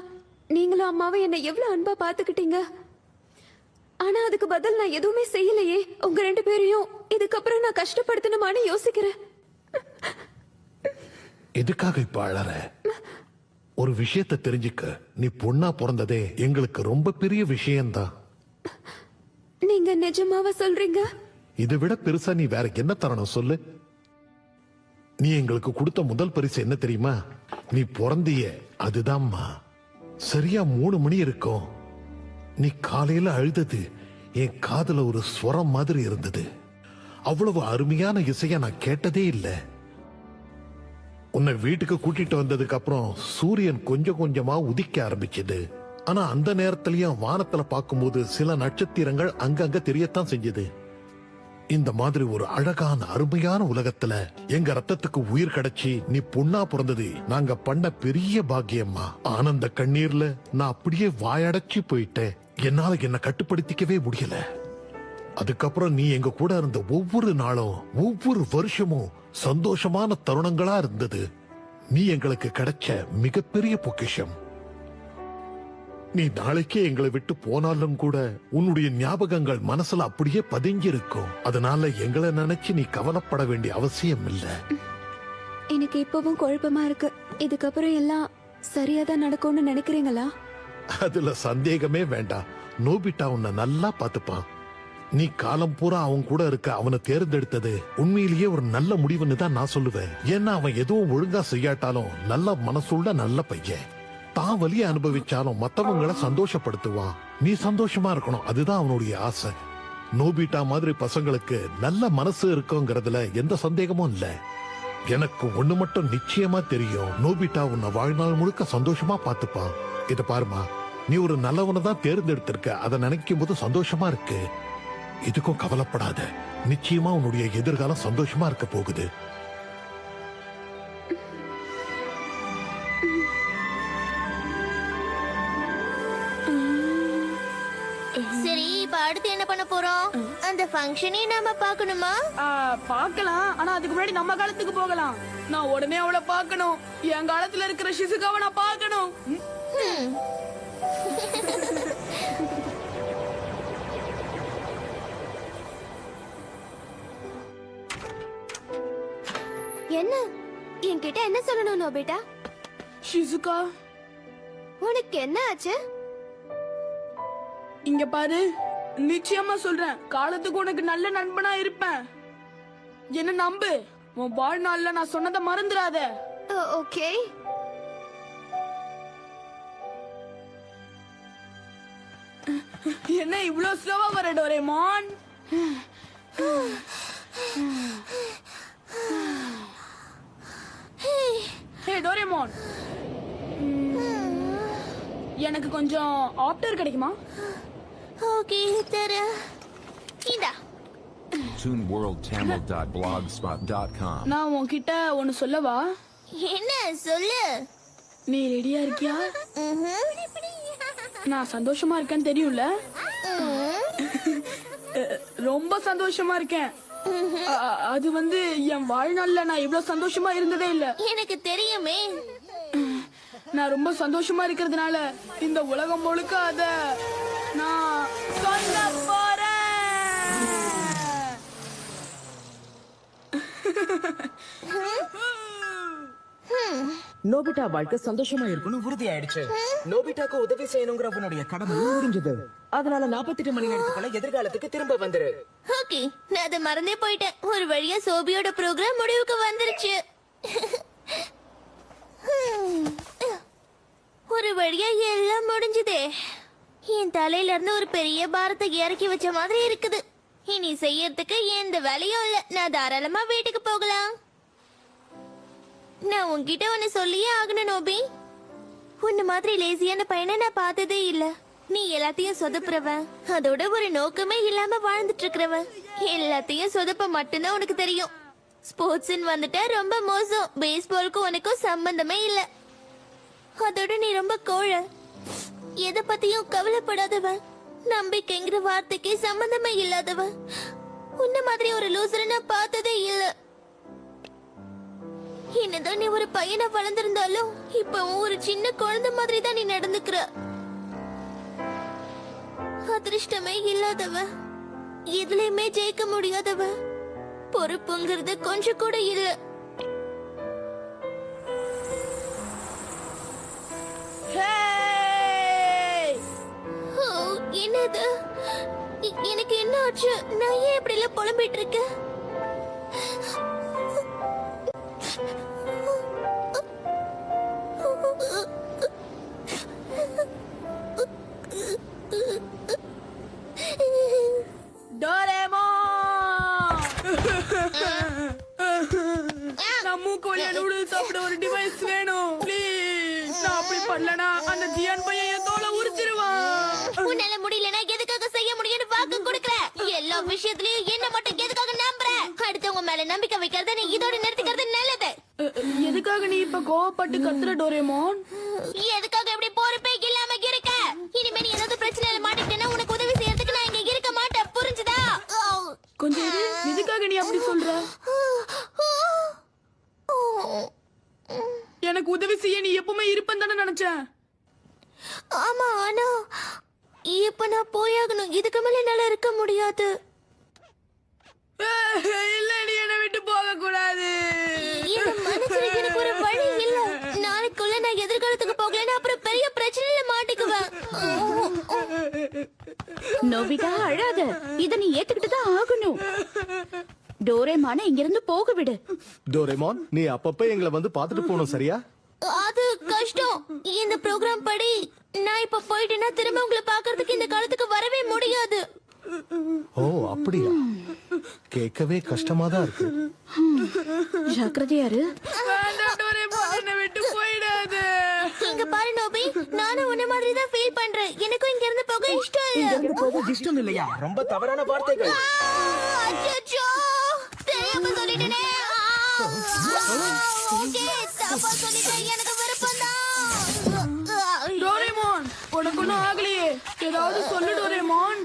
நீங்களும் அம்மாவும் என்ன எவ்வளவு அன்பா பாத்துக்கிட்டீங்க. ஆனா அதுக்கு பதில் நான் எதுவுமே செய்யலையே. உங்க 2 பேரையும் இதுக்கப்புறம் நான் கஷ்டப்படுத்தணுமான்னு யோசிக்கிறேன். எதுக்காக இப்ப அழற? ஒரு விஷயத்தை தெரிஞ்சுக்க, நீ பொண்ணா பிறந்ததே எங்களுக்கு ரொம்ப பெரிய விஷயம்தான். நீங்க நிஜமாவா சொல்றீங்க? இதை விட பெருசா நீ வேற என்ன தரணும் சொல்லு? நீ எங்களுக்கு கொடுத்த முதல் பரிசு என்ன தெரியுமா? நீ பிறந்திய அதுதான்மா. சரியா 3 மணி இருக்கும். நீ காலையில அழுதது என் காதுல ஒரு ஸ்வரம் மாதிரி இருந்தது. அவ்வளவு அருமையான இசைய நான் கேட்டதே இல்லை. உன்னை வீட்டுக்கு கூட்டிட்டு வந்ததுக்கு அப்புறம் சூரியன் கொஞ்சம் கொஞ்சமா உதிக்க ஆரம்பிச்சது. ஆனா அந்த நேரத்திலயும் வானத்துல பார்க்கும்போது சில நட்சத்திரங்கள் அங்கங்க தெரியத்தான் செஞ்சது. இந்த மாதிரி ஒரு அழகான அருமையான உலகத்துல எங்க ரத்தத்துக்கு உயிர் கிடைச்சி நீ பொண்ணா பிறந்தது நாங்க பண்ண பெரிய பாக்கியம்மா. ஆனந்த கண்ணீர்ல நான் அப்படியே வாயடைச்சு போயிட்டேன். என்னால என்ன கட்டுப்படுத்திக்கவே முடியல. அதுக்கப்புறம் நீ எங்க கூட இருந்த ஒவ்வொரு நாளும் ஒவ்வொரு வருஷமும் சந்தோஷமான தருணங்களா இருந்தது. நீ எங்களுக்கு கிடைச்ச மிகப்பெரிய பொக்கிஷம். நீ நாளைக்கே எங்களை விட்டு போனாலும் கூட உன்னுடைய ஞாபகங்கள் மனசுல அப்படியே பதுங்கி இருக்கும். அதனால எங்களை நினைச்சு நீ கவலைப்பட வேண்டிய அவசியம் இல்ல. எனக்கு இப்பவும் குழப்பமா இருக்கு. இதுக்கப்புறம் எல்லாம் சரியாதான் நடக்கும்னு நினைக்கிறீங்களா? அதுல சந்தேகமே வேண்டாம். நோபிட்டா உன்னை நல்லா பாத்துப்பான். நீ காலம் பூரா அவன் கூட இருக்க அவனை தேர்ந்தெடுத்தது உண்மையிலேயே ஒரு நல்ல முடிவுன்னு தான் நான் சொல்லுவேன். ஏன்னா அவன் எதுவும் ஒழுங்கா செய்யாட்டாலும் நல்ல மனசுள்ள நல்ல பையன். தான் வலிய அனுபவிச்சாலும் மத்தவங்களை சந்தோஷப்படுத்துவான். நீ சந்தோஷமா இருக்கணும், அதுதான் அவனுடைய ஆசை. நோபிட்டா மாதிரி பசங்களுக்கு நல்ல மனசு இருக்குங்கிறதுல எந்த சந்தேகமும் இல்ல. எனக்கு ஒண்ணு மட்டும் நிச்சயமா தெரியும், நோபிட்டா உன்னை வாழ்நாள் முழுக்க சந்தோஷமா பாத்துப்பான். இத பாருமா, நீ ஒரு நல்லவனை தான் தேர்ந்தெடுத்திருக்க. அதை நினைக்கும் போது சந்தோஷமா இருக்கு. இதுக்கும் கவலைப்படாத. நிச்சயமா உன்னுடைய எதிர்காலம் சந்தோஷமா இருக்க போகுது. சரி, இப்ப அடுத்து என்ன பண்ண போறோம்? அந்த ஃபங்க்ஷனே நாம பார்க்கணுமா? பார்க்கலாம். ஆனா அதுக்கு முன்னாடி நம்ம காலத்துக்கு போகலாம். நான் உடனே அவளை பார்க்கணும். என் காலத்துல இருக்கிற ஷிசுகாவை நான் பார்க்கணும். என்ன என்கிட்ட என்ன சொல்லணும் நோபிட்டா? ஷிசுகா, உனக்கு என்ன ஆச்சு? இங்க பாரு, நிச்சயமா சொல்றேன், காலத்துக்கு உனக்கு நல்ல நண்பனா இருப்பேன். என்ன நம்பு. உன் வாழ்நாள்ல நான் சொன்னதை மறந்துடாத. ஓகே. என்ன இவ்வளவு ஸ்லோவா வர டோரேமான்? ஹே டோரேமான், எனக்கு கொஞ்சம் ஆப்டர் கிடைக்குமா? ஓகே தர. இந்தா. ToonWorldTamil.blogspot.com. நான் உன்கிட்ட ஒன்னு சொல்லவா? என்ன சொல்லு. நீ ரெடியா இருக்கியா? நான் சந்தோஷமா இருக்கேன்னு தெரியும்ல? ரொம்ப சந்தோஷமா இருக்கேன். அது வந்து என் வாழ்நாள்ல நான் இவ்வளவு சந்தோஷமா இருந்ததே இல்ல. எனக்கு தெரியுமே. நான் ரொம்ப சந்தோஷமா இருக்கிறதுனால இந்த உலகம் முழுக்க அத நான் சொல்ல போறேன். நோபிட்டா வாழ்க்கை சந்தோஷமா இருக்குன்னு உறுதி ஆயிடுச்சு. நோபிட்டாக்கு உதவி செய்யணுங்கிற உன்னுடைய கடமை முடிஞ்சது. அதனால 48 மணி நேரத்துக்குள்ள எதிர்காலத்துக்கு திரும்ப வந்துரு. ஓகே, நான் அதை மறந்தே போயிட்டேன். ஒரு வழியா சோபியோட ப்ரோக்ராம் முடிவுக்கு வந்துருச்சு. ஒரு வழியா எல்லாம் முடிஞ்சதே. என் தலையில இருந்து ஒரு பெரிய பாரத்தை இறக்கி வச்ச மாதிரி இருக்குது. இனி செய்யறதுக்கு எந்த வேலையும் இல்ல. நான் தாராளமா வீட்டுக்கு போகலாம். நான் உன்கிட்ட ஒன்னு சொல்லியே ஆகணும் நோபி. உன்ன மாதிரி லேசியான பையனை நான் பார்த்ததே இல்ல. நீ எல்லாத்தையும் சொதப்புறவன், அதோட ஒரு நோக்கமே இல்லாம வாழ்ந்துட்டு இருக்கிறவன். எல்லாத்தையும் சொதப்ப மட்டும்தான் உனக்கு தெரியும். ஸ்போர்ட்ஸ் வந்துட்டா ரொம்ப மோசம். பேஸ்பாலுக்கும் உனக்கும் சம்பந்தமே இல்ல. அதோட நீ ரொம்ப கோழ, எதை பத்தியும் கவலைப்படாதவன், நம்பிக்கைங்கிற வார்த்தைக்கு சம்பந்தமே இல்லாதவன். உன்ன மாதிரி ஒரு லூசரை நான் பார்த்ததே இல்ல. என்னதான் நீ ஒரு பையனை வளர்ந்திருந்தாலும் இப்பவும் ஒரு சின்ன குழந்தை மாதிரி தான் நீ நடந்துக்கிற. அதிர்ஷ்டமே இல்லாதவ, எதுலயுமே ஜெயிக்க முடியாதவ, பொறுப்புங்கிறது கொஞ்சம் கூட இல்ல. ஓ, என்னது? எனக்கு என்ன ஆச்சு? நான் ஏன் இப்படி எல்லாம் புலம்பிட்டு இருக்கேன்? நான் மூக்கு வழியா நூடுல்ஸ் சாப்பிட ஒரு டிவைஸ் வேணும் ப்ளீஸ். நான் அப்படி பண்ணலனா அந்த ஜியான் பையன் என் தோலை உரிச்சிருவான். உன்னால முடியலனா எதுக்காக செய்ய முடியும்னு வாக்கு கொடுக்கற? எல்லா விஷயத்துலயும் என்ன மட்டும் எதுக்காக நம்புற? அடுத்தவங்க மேல நம்பிக்கை வைக்கிறத நீ இதோட நிறுத்திக்கிறது நல்லது. எதுக்காக நீ இப்ப கோவப்பட்டு கத்துற டோரேமான்? எதுக்காக இப்படி பொறுப்பே இல்லாம இருக்க? இனிமே நீ ஏதாவது பிரச்சனையில மாட்டிக்கிட்டேன்னா உனக்கு உதவி செய்யறதுக்கு நான் இங்க இருக்க மாட்டேன், புரிஞ்சுதா? கொஞ்சம் இரு. எதுக்காக நீ அப்படி சொல்ற? எனக்கு உதவி செய்ய நீ எப்பவுமே இருப்பேன் தானே நினைச்சேன். ஆமா, ஆனா இப்ப நான் போயாகணும். இதுக்கு மேல என்னால இருக்க முடியாது. இல்ல, நீ என்னை விட்டு போக கூடாது. என்ன மனசுல எனக்கு ஒரு வழி இல்ல. நாளைக்குள்ள நான் எதிர்காலத்துக்கு போகலன்னா அப்புறம் பெரிய பிரச்சனையில மாட்டிக்குவேன். நோபிதா அழாத, இத நீ ஏத்துக்கிட்டு தான் ஆகணும். டோரேமான இங்க இருந்து போக விடு. டோரேமான், நீ அப்பப்ப எங்களை வந்து பாத்துட்டு போகணும், சரியா? அது கஷ்டம். இந்த ப்ரோக்ராம் படி நான் இப்ப போயிட்டேன்னா திரும்ப உங்களை பாக்குறதுக்கு இந்த காலத்துக்கு வரவே முடியாது. ஓ, அப்படியா? கேட்கவே கஷ்டமா தான் இருக்கு. ஜாக்கிரதையாரு. வேண்டாம் டோரேமான், என்னை விட்டு போயிடாத. இங்க பாரு நோபி, நானும் உன்ன மாதிரி தான் ஃபீல் பண்றேன். எனக்கும் இங்க இருந்து போக இஷ்டம் இல்ல. இங்க இருந்து போக இஷ்டம் இல்லையா? ரொம்ப தவறான வார்த்தைகள். அச்சச்சோ, தெரியாம சொல்லிட்டேனே. ஓகே, தப்பா சொல்லிட்டேன். எனக்கு விருப்பம்தான். டோரேமான், உனக்கு ஒன்னும் ஆகலையே. ஏதாவது சொல்லு டோரேமான்.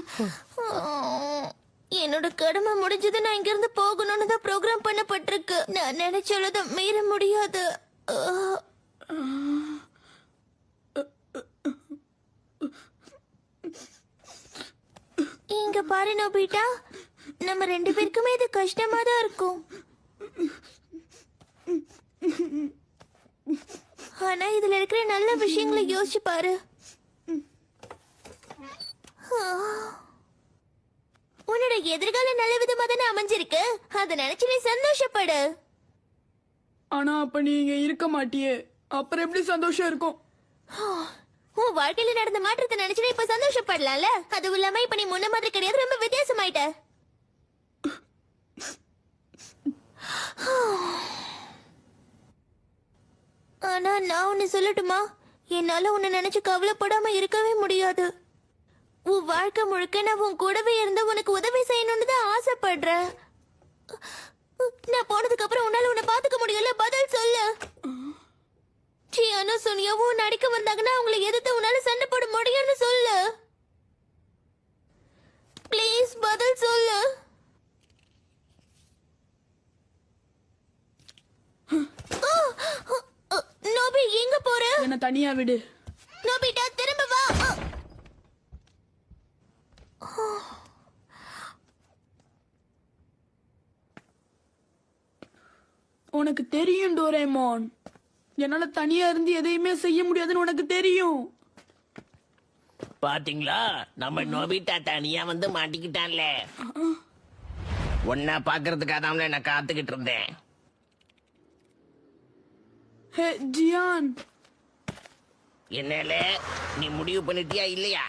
என்னோட கடமை முடிஞ்சது. நான் இங்க இருந்து போகணும்னு தான் ப்ரோக்ராம் பண்ணப்பட்டிருக்கு. நான் நினைச்சதை மீற முடியாது. இங்க பாரு நோபிட்டா, நம்ம ரெண்டு பேருக்குமே இது கஷ்டமா தான் இருக்கும். ஆனா இதுல இருக்கிற நல்ல விஷயங்களை யோசிச்சு பாரு. உன்னோட எதிர்காலம் நல்ல விதமா தானே அமைஞ்சிருக்கு. அதை நினைச்சு நீ சந்தோஷப்படு. ஆனா அப்ப நீ இங்க இருக்க மாட்டியே, அப்புறம் எப்படி சந்தோஷம் இருக்கும்? உன் வாழ்க்கையில நடந்த மாற்றத்தை நினைச்சு நீ இப்ப சந்தோஷப்படலாம்ல. அதுவும் இல்லாம இப்ப நீ முன்ன மாதிரி கிடையாது, ரொம்ப வித்தியாசமாயிட்ட. ஆனா நான் உன்னை சொல்லட்டுமா, என்னால உன்னை நினைச்சு கவலைப்படாம இருக்கவே முடியாது. உன் வாழ்க்கை முழுக்க நான் உன் கூடவே இருந்து உனக்கு உதவி செய்யணும்னு தான் ஆசைப்படுறேன். நான் போனதுக்கு அப்புறம் உன்னால உன்னை பாத்துக்க முடியல. பதில் சொல்லு. சியானோ சுனியாவும் நடிக்க வந்தாங்கன்னா அவங்களை எதிர்த்து உன்னால சண்டை போட முடியும்னு சொல்லு. ப்ளீஸ் பதில் சொல்லு. நோபி, எங்க போற? என்ன தனியா விடு. நோபிட்டா, திரும்ப வா. உனக்கு தெரியும் டோரேமான், என்னால தனியா இருந்து எதையுமே செய்ய முடியாதுன்னு உனக்கு தெரியும். பாத்தீங்களா, நம்ம நோபிட்டா தனியா வந்து மாட்டிக்கிட்டான்ல. ஒன்னா பாக்குறதுக்காக தான் நான் காத்துக்கிட்டு இருந்தேன். ஹே ஜியான், என்னல நீ முடிவு பண்ணிட்டியா இல்லையா?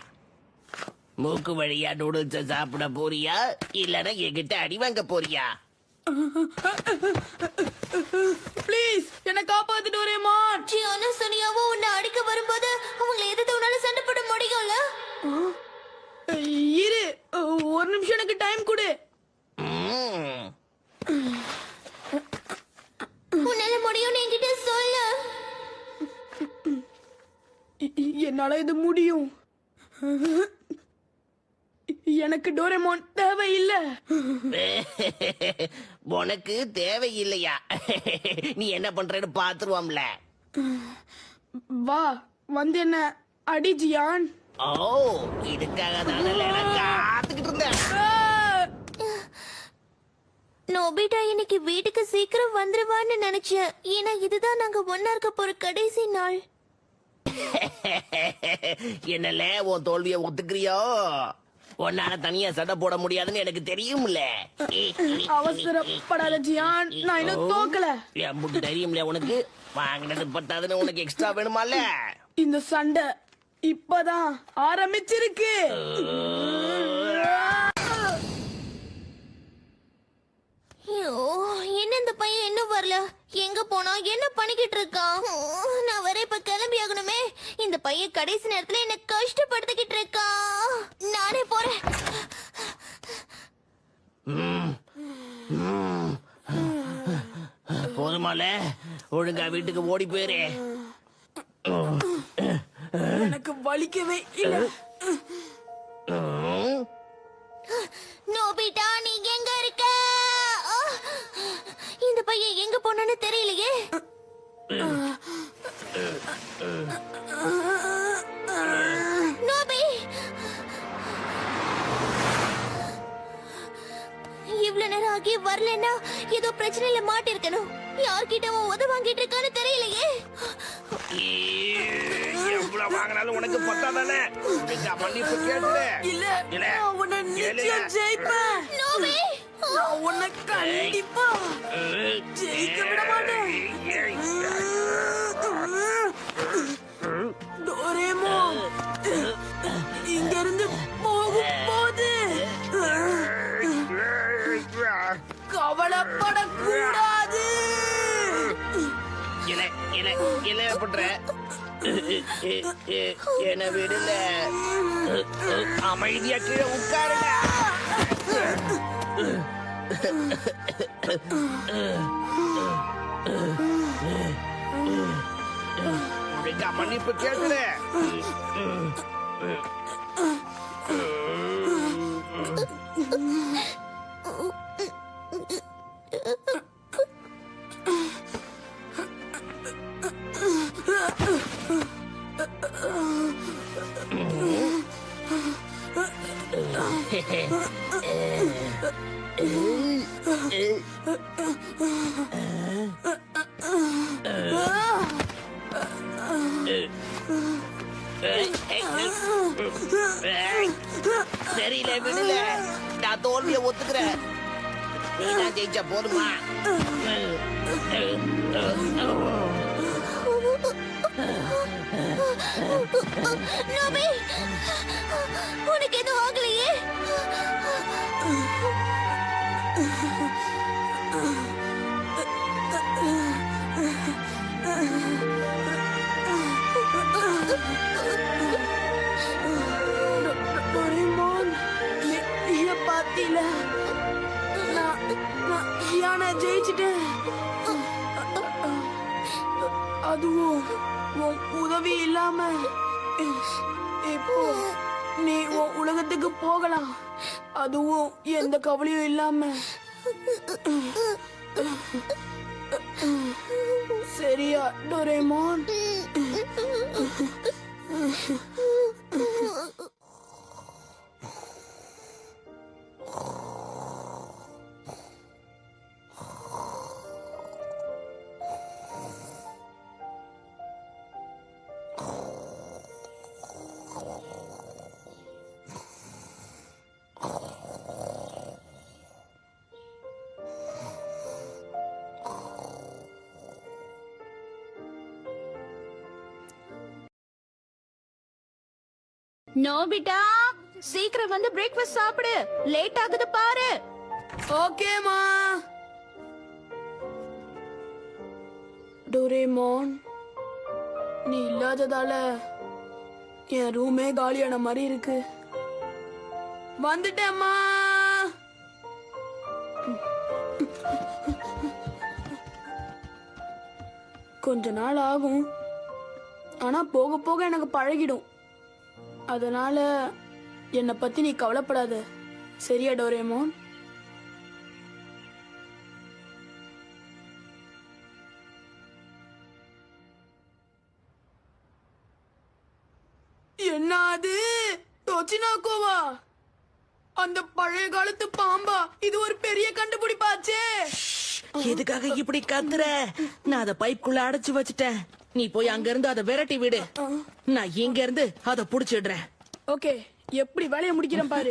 மூக்கு வழியா நூடுல்ஸ் சாப்பிட போறியா இல்லனா என்கிட்ட அடி வாங்க போறியா? ப்ளீஸ் என்ன காப்பாத்து டோரேமான். சியானோ சுனியாவும் உன்னை அடிக்க வரும்போது அவங்களை எதிர்த்து உன்னால சண்டை போட முடியும்ல. இரு, ஒரு நிமிஷம் எனக்கு டைம் கொடு. உன்னால முடியும் என்கிட்ட சொல்லு. என்னால இது முடியும். எனக்கு டோரேமோன் தேவையில்லை. உனக்கு தேவையில்லையா? நீ என்ன பண்றன்னு பாத்துருவோம்ல. வா, வந்து என்ன அடி ஜியான். ஓ, இதுக்காக தானே நான் காத்துக்கிட்டு இருந்தேன். நோபிட்டா இன்னைக்கு வீட்டுக்கு சீக்கிரம் வந்துருவான்னு நினைச்சேன். ஏன்னா இதுதான் நாங்க ஒன்னா இருக்க போற கடைசி நாள். என்னல உன் தோல்வியை ஒத்துக்கிறியோ? உன்னால தனியா சண்டை போட முடியாதுன்னு எனக்கு தெரியும்ல. அவசரப்படாத ஜியான், நான் இன்னும் தோக்கல. என் தெரியும்ல உனக்கு. வாங்கினது பத்தாதுன்னு உனக்கு எக்ஸ்ட்ரா வேணுமால? இந்த சண்டை இப்பதான் ஆரம்பிச்சிருக்கு. என்ன இந்த பையன் இன்னும் வரல? எங்க போனா? என்ன பண்ணிக்கிட்டு இருக்கான்? நான் வர இப்ப கிளம்பி ஆகணுமே. இந்த பையன் கடைசி நேரத்துல என்ன கஷ்டப்படுத்திக்கிட்டு இருக்கான். நானே போறேன். போதுமால, ஒழுங்கா வீட்டுக்கு ஓடி போயிரு. எனக்கு வலிக்கவே இல்ல. நோபிட்டா, நீ எங்க இருக்க? இந்த பையன் எங்க போனான்னு தெரியலையே. நோபி, இவ்வளவு நேரம் ஆகி வரலன்னா ஏதோ பிரச்சனையில மாட்டிருக்கணும். யார்கிட்ட உதவி வாங்கிட்டு இருக்கான்னு தெரியலையே. எவ்வளவு வாங்கினாலும் உனக்கு பத்தாதானே? மன்னிப்பு கேட்டு. இல்ல, நான் உன்னை நிச்சயம் ஜெயிப்பேன். நோபி, நான் உன்னை கண்டிப்பா ஜெயிக்க விட மாட்டேன். டோரேமோன் இங்க இருந்து போகும்போது கவலைப்படக்கூடாது. என்ன பண்ற? என்ன விடல. அமைதியா கீழே உட்காருங்க. மன்னிப்பு கேட்குற. தெரியல, விடல. நான் தோல்வியை ஒத்துக்கிறேன். நீ தான் ஜெயிச்சா போதுமா? நோபி, உனக்கு எதுவும் ஆகலையே? டோரேமோன், பாத்தீல, நான் ஜெயிச்சிட்டேன். அதுவும் உன் உதவி இல்லாம. இப்போ நீ உன் உலகத்துக்கு போகலாம். அதுவும் எந்த கவலையும் இல்லாம. சரியா டோரேமோன்? நோபிட்டா, சீக்கிரம் வந்து பிரேக்ஃபாஸ்ட் சாப்பிடு. லேட் ஆகுது பாரு. ஓகேமா. டோரேமோன், நீ இல்லாததால என் ரூமே காலியான மாதிரி இருக்கு. வந்துட்டேம்மா. கொஞ்ச நாள் ஆகும், ஆனா போக போக எனக்கு பழகிடும். அதனால என்னை பத்தி நீ கவலைப்படாத, சரியா டோரேமோன்? என்ன அது? டொச்சினாக்கோவா? அந்த பழைய காலத்து பாம்பா? இது ஒரு பெரிய கண்டுபிடிப்பாச்சே. எதுக்காக இப்படி கத்துற? நான் அத பைப்புக்குள்ள அடைச்சு வச்சுட்டேன். நீ போய் அங்க இருந்து அதை விரட்டி விடு. நான் இங்க இருந்து அதை புடிச்சிடுறேன். ஓகே, எப்படி வேலையை முடிக்கிறேன் பாரு.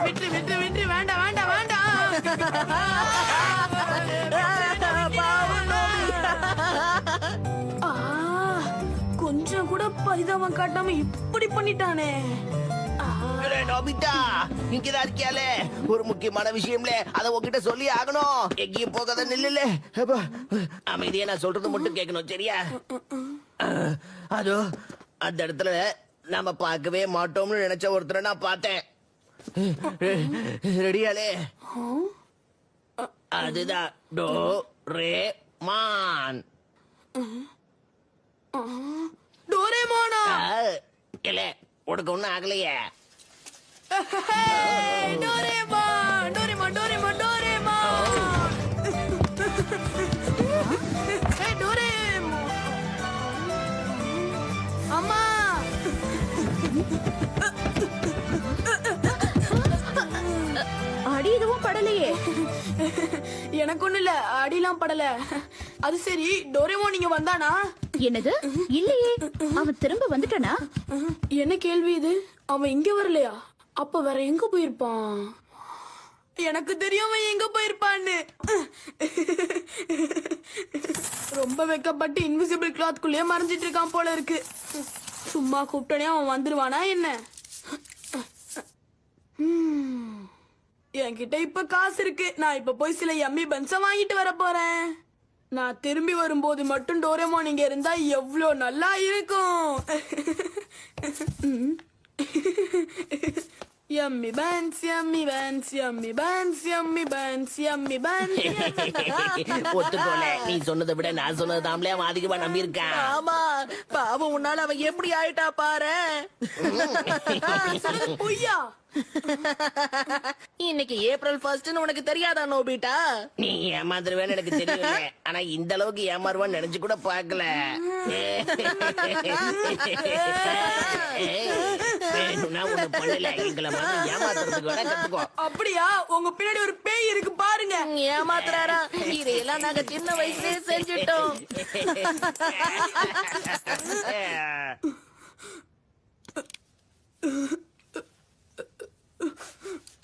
விட்டு விட்டு விட்டு, வேண்டாம் வேண்டாம் வேண்டாம். கொஞ்சம் கூட பரிதாபம் காட்டாம இப்படி பண்ணிட்டானே. நோபிட்டா, இங்கதான் இருக்கியாலே. ஒரு முக்கியமான விஷயம்ல, அத உன்கிட்ட சொல்லி ஆகணும். எங்கேயும் போகாத நில்லுல. அமைதியா நான் சொல்றது மட்டும் கேட்கணும், சரியா? அதோ அந்த இடத்துல நாம பார்க்கவே மாட்டோம்னு நினைச்ச ஒருத்தரை நான் பார்த்தேன். ரெடியாலே? அதுதான் டோரேமான். டோரேமானா? இல்ல, உனக்கு ஒண்ணும் ஆகலையே. Doraemon, Doraemon, Doraemon, Doraemon. Doraemon. அம்மா. அடி எதுவும் படலையே. எனக்கு ஒண்ணு இல்ல, அடிலாம் படல. அது சரி, டோரேமான் நீங்க வந்தானா? என்னது? இல்லையே, அவன் திரும்ப வந்துட்டானா? என்ன கேள்வி இது? அவன் இங்க வரலையா? அப்ப வேற எங்க போயிருப்பான்? எனக்கு தெரியும் அவன் எங்க போயிருப்பான்னு. ரொம்ப வெக்கப்பட்டு இன்விசிபிள் கிளாத் குள்ளே மறைஞ்சிட்டு இருக்கான் போல இருக்கு. சும்மா கூப்பிட்டனே அவன் வந்துருவானா என்ன? என்கிட்ட இப்ப காசு இருக்கு. நான் இப்ப போய் சில யம்மி பன்ஸ வாங்கிட்டு வர போறேன். நான் திரும்பி வரும்போது மட்டும் டோரேமான் இங்க இருந்தா எவ்வளவு நல்லா இருக்கும். Yummy buns, yummy buns, yummy buns, yummy buns, yummy buns. ஒத்துக்கோல, நீ சொன்னதை விட நான் சொன்னது தாம்லே அவன் அதிகமா நம்பி இருக்கான். ஆமா, பாவம், உன்னால அவன் எப்படி ஆயிட்டா பாரு. பொய்யா? இன்னைக்கு ஏப்ரல் 1 உனக்கு தெரியாதா நோபிட்டா? நீ ஏமாந்துருவேன்னு எனக்கு தெரியல, ஆனா இந்த அளவுக்கு ஏமாறுவான்னு நினைச்சு கூட பாக்கல. அப்படியா? உங்க பின்னாடி ஒரு பேய் இருக்கு பாருங்க. ஏமாத்துறாரா? இதையெல்லாம் நாங்க சின்ன வயசுலயே செஞ்சுட்டோம்.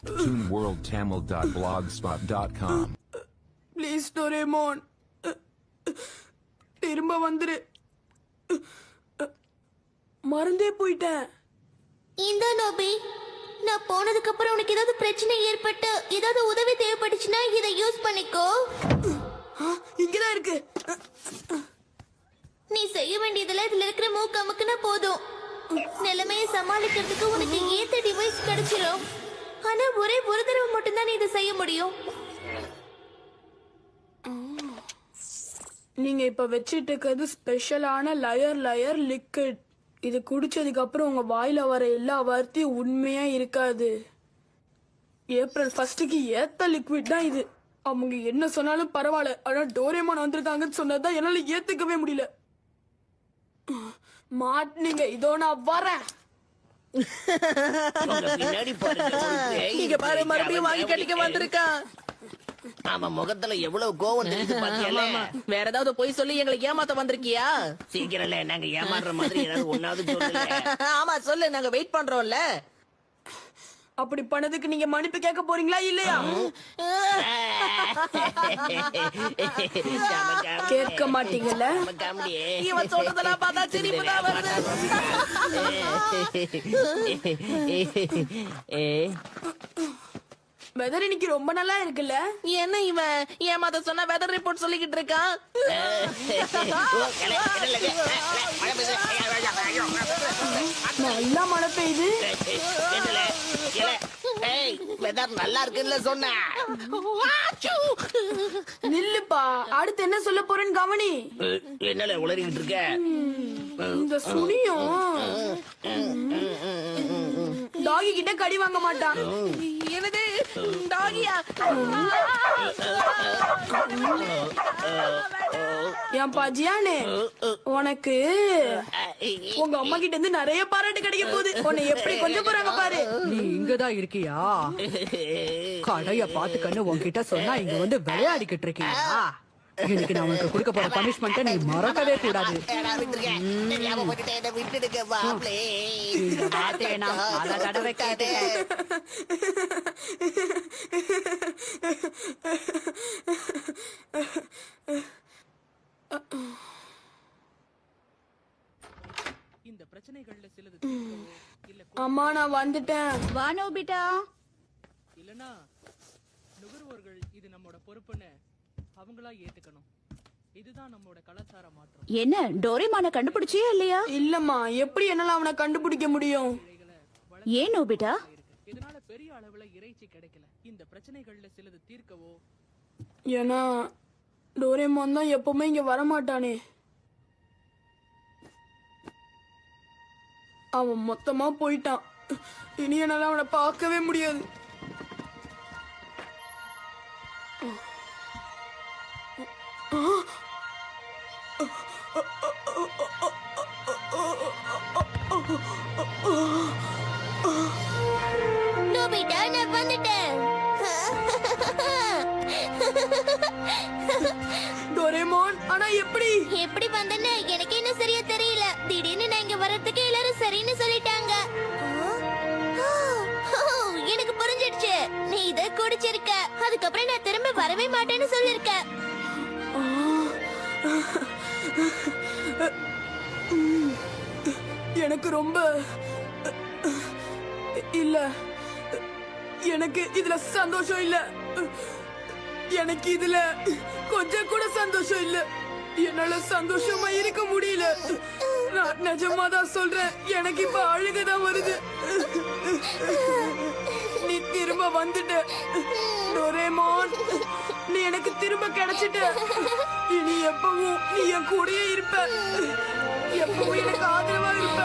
TuneWorldTamil.blogspot.com. ப்ளீஸ் டோரேமான், திரும்ப வந்துரு. மறந்தே போயிட்டேன். இந்த நோபி, நான் போனதுக்கு அப்புறம் உனக்கு ஏதாவது பிரச்சனை ஏற்பட்டு ஏதாவது உதவி தேவைப்பட்டுச்சுன்னா இதை யூஸ் பண்ணிக்கோ. இங்கதான் இருக்கு. நீ செய்ய வேண்டியதெல்லாம் இதுல இருக்கிற மூக்கு அமுக்குனா போதும். நிலைமையை சமாளிக்கிறதுக்கு உனக்கு ஏத்த டிவைஸ் கிடைச்சிரும். ஆனா ஒரே ஒரு தடவை மட்டும்தான் நீ இதை செய்ய முடியும். நீங்க இப்ப வச்சிட்டு இருக்கிறது ஸ்பெஷலான லயர் லிக்விட். இது குடிச்சதுக்கு அப்புறம் உங்க வாயில வர எல்லா வார்த்தையும் உண்மையா இருக்காது. ஏப்ரல் 1க்கு ஏத்த லிக்விட் தான் இது. அவங்க என்ன சொன்னாலும் பரவாயில்ல, ஆனா டோரேமான் வந்திருக்காங்கன்னு சொன்னதான் என்னால ஏத்துக்கவே முடியல. மாட்டினீங்க, இதோ நான் வரேன். இங்க பாரு, மறுபடியும் வாங்கி கட்டிக்க வந்திருக்கான். ஆமா, முகத்துல எவ்வளவு கோவம் தெரிஞ்சு பாத்தியால. வேற ஏதாவது போய் சொல்லி எங்களை ஏமாத்த வந்திருக்கியா? சீக்கிரம்ல, நாங்க ஏமாறுற மாதிரி ஏதாவது ஒன்னாவது சொல்லு. ஆமா சொல்லு, நாங்க வெயிட் பண்றோம்ல. அப்படி பண்ணதுக்கு நீங்க மன்னிப்பு கேட்க போறீங்களா இல்லையா? கேட்க மாட்டீங்கல்ல? இவன் சொல்றதெல்லாம் பார்த்தா சிரிப்பு தான் வருது. வெதர் இன்னைக்கு ரொம்ப நல்லா இருக்குல்ல. என்ன இவன் ஏமாத்த சொன்னா வெதர் ரிப்போர்ட் சொல்லிக்கிட்டு இருக்கான். நல்லா மழை பெய்யுது. வெதர் நல்லா இருக்குன்னு சொன்ன. நில்லுப்பா, அடுத்து என்ன சொல்ல போறேன்னு கவனி. என்னல உளறிக்கிட்டு இருக்க? இந்த சுனியும் டாகி கிட்ட கடி வாங்க மாட்டான். என்னது டாகியா? என் பாஜியானே, உனக்கு உங்க அம்மா கிட்ட இருந்து நிறைய பாராட்டு கிடைக்க போகுது. உன்னை எப்படி கொஞ்சம் போறாங்க பாரு. நீ இங்கதான் இருக்கியா? கடைய பாத்துக்கன்னு உன்கிட்ட சொன்னா இங்க வந்து விளையாடிக்கிட்டு இருக்கியா? இன்னைக்கு நான் உனக்கு கொடுக்க போற பனிஷ்மெண்ட்டை நீ மறக்கவே கூடாது. பல தடவை கேட்டுட்டேன். இந்த பிரச்சனைகள்ல சிலது அம்மா நான் வந்துட்டேன். வா நோபிட்டா. இல்லனா நுகர்வோர்கள் இது நம்மோட பொறுப்புன்னு அவங்களா ஏத்துக்கணும். இதுதான் நம்மோட கலாச்சார மாற்றம். என்ன டோரேமான கண்டுபிடிச்சியா இல்லையா? இல்லம்மா, எப்படி என்னால அவனை கண்டுபிடிக்க முடியும்? ஏன் நோபிட்டா? இதனால பெரிய அளவுல இறைச்சி கிடைக்கல. இந்த பிரச்சனைகள்ல சிலது தீர்க்கவோ. ஏன்னா டோரேமான் தான் எப்பவுமே இங்க வரமாட்டானே. அவன் மொத்தமா போயிட்டான். இனி என்னால அவனை பார்க்கவே முடியாது. நோபிட்டா, நான் வந்துட்டேன். டோரேமான், ஆனா எப்படி வந்தேன்னு எனக்கு இன்னும் சரியா தெரியல. திடீர்னு நான் இங்க வர்றதுக்கு எல்லாரும் சரின்னு சொல்லிட்டாங்க. எனக்கு புரிஞ்சிடுச்சு. நீ இத குடிச்சிருக்க. அதுக்கப்புறம் நான் திரும்ப வரவே மாட்டேன்னு சொல்லிருக்க. எனக்கு ரொம்ப இல்ல. எனக்கு இதுல சந்தோஷம் இல்ல. எனக்கு இதுல கொஞ்சம் கூட சந்தோஷம் இல்ல. என்னால சந்தோஷமா இருக்க முடியல. நான் நிஜமா தான் சொல்றேன். எனக்கு இப்ப அழுகதான் வருது. நீ திரும்ப வந்துட்ட டோரேமான். நீ எனக்கு திரும்ப கிடைச்சிட்ட. இனி எப்பவும் நீ என் கூடயே இருப்ப. எப்பவும் எனக்கு ஆதரவா இருப்ப.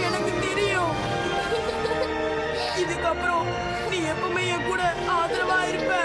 எனக்கு தெரியும். இதுக்கப்புறம் நீ எப்பவுமே என் கூட ஆதரவா இருப்ப.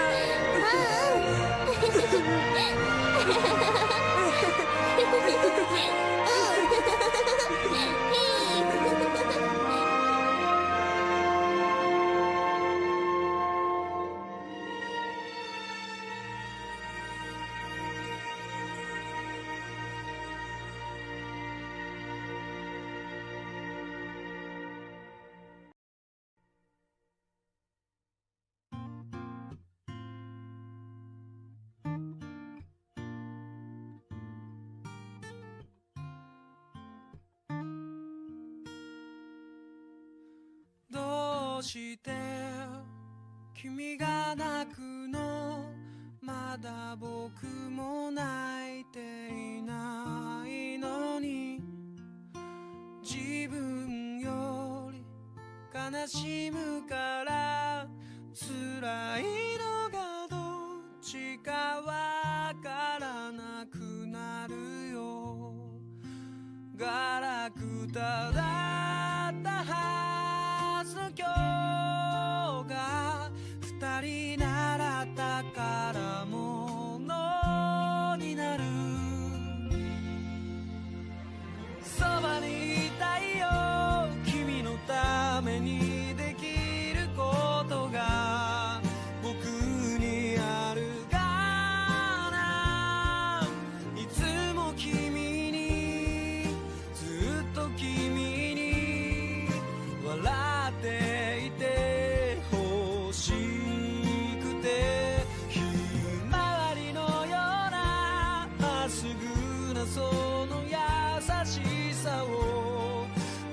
どうして君が泣くのまだ僕も泣いていないのに自分より悲しむから辛いのがどっちかわからなくなるよガラクタだったはずの今日が二人習ったからものになるそばにいたいよ君のためにできることが僕にあるかないつも君にずっと君に笑っていて欲しくてひまわりのようなまっすぐなその優しさを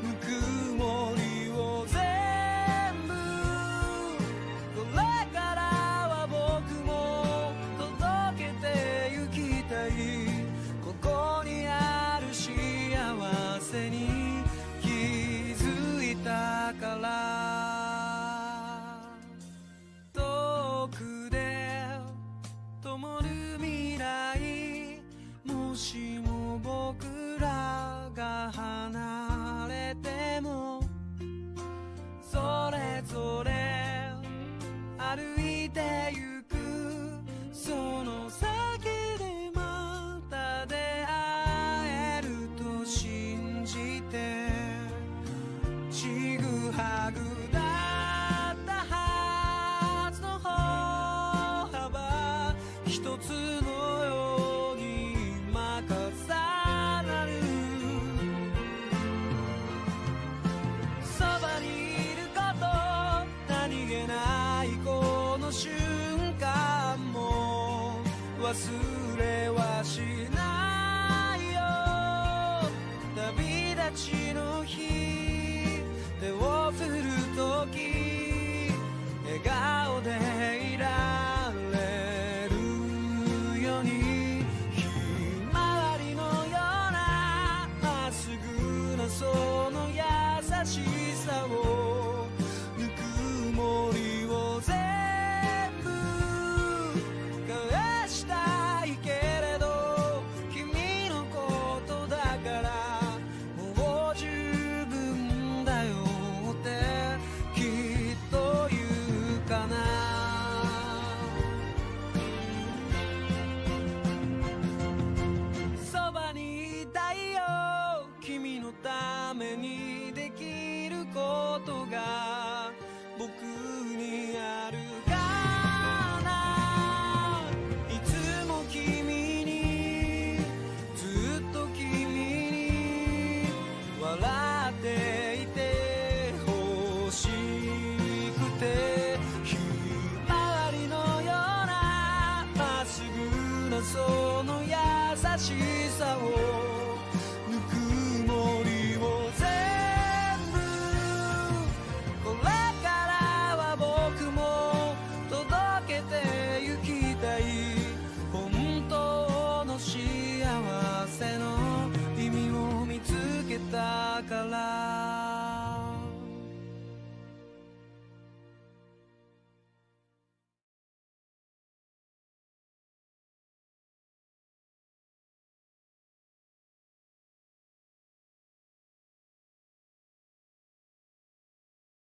ぬくもりを全部これから忘れはしないよ旅立ちの日手を振るとき笑顔でいられるようにひまわりのようなまっすぐなその優しさをぬくもりを全部返したいけれど君のことだからもう十分だよってきっと言うかなそばにいたいよ君のためにできることが僕にあるかないつも君にずっと君に笑っていてほしくてひまわりのようなまっすぐなその優しさをぬくもりを全部これからは僕も届けてゆきたい本当の幸せの意味を見つけたから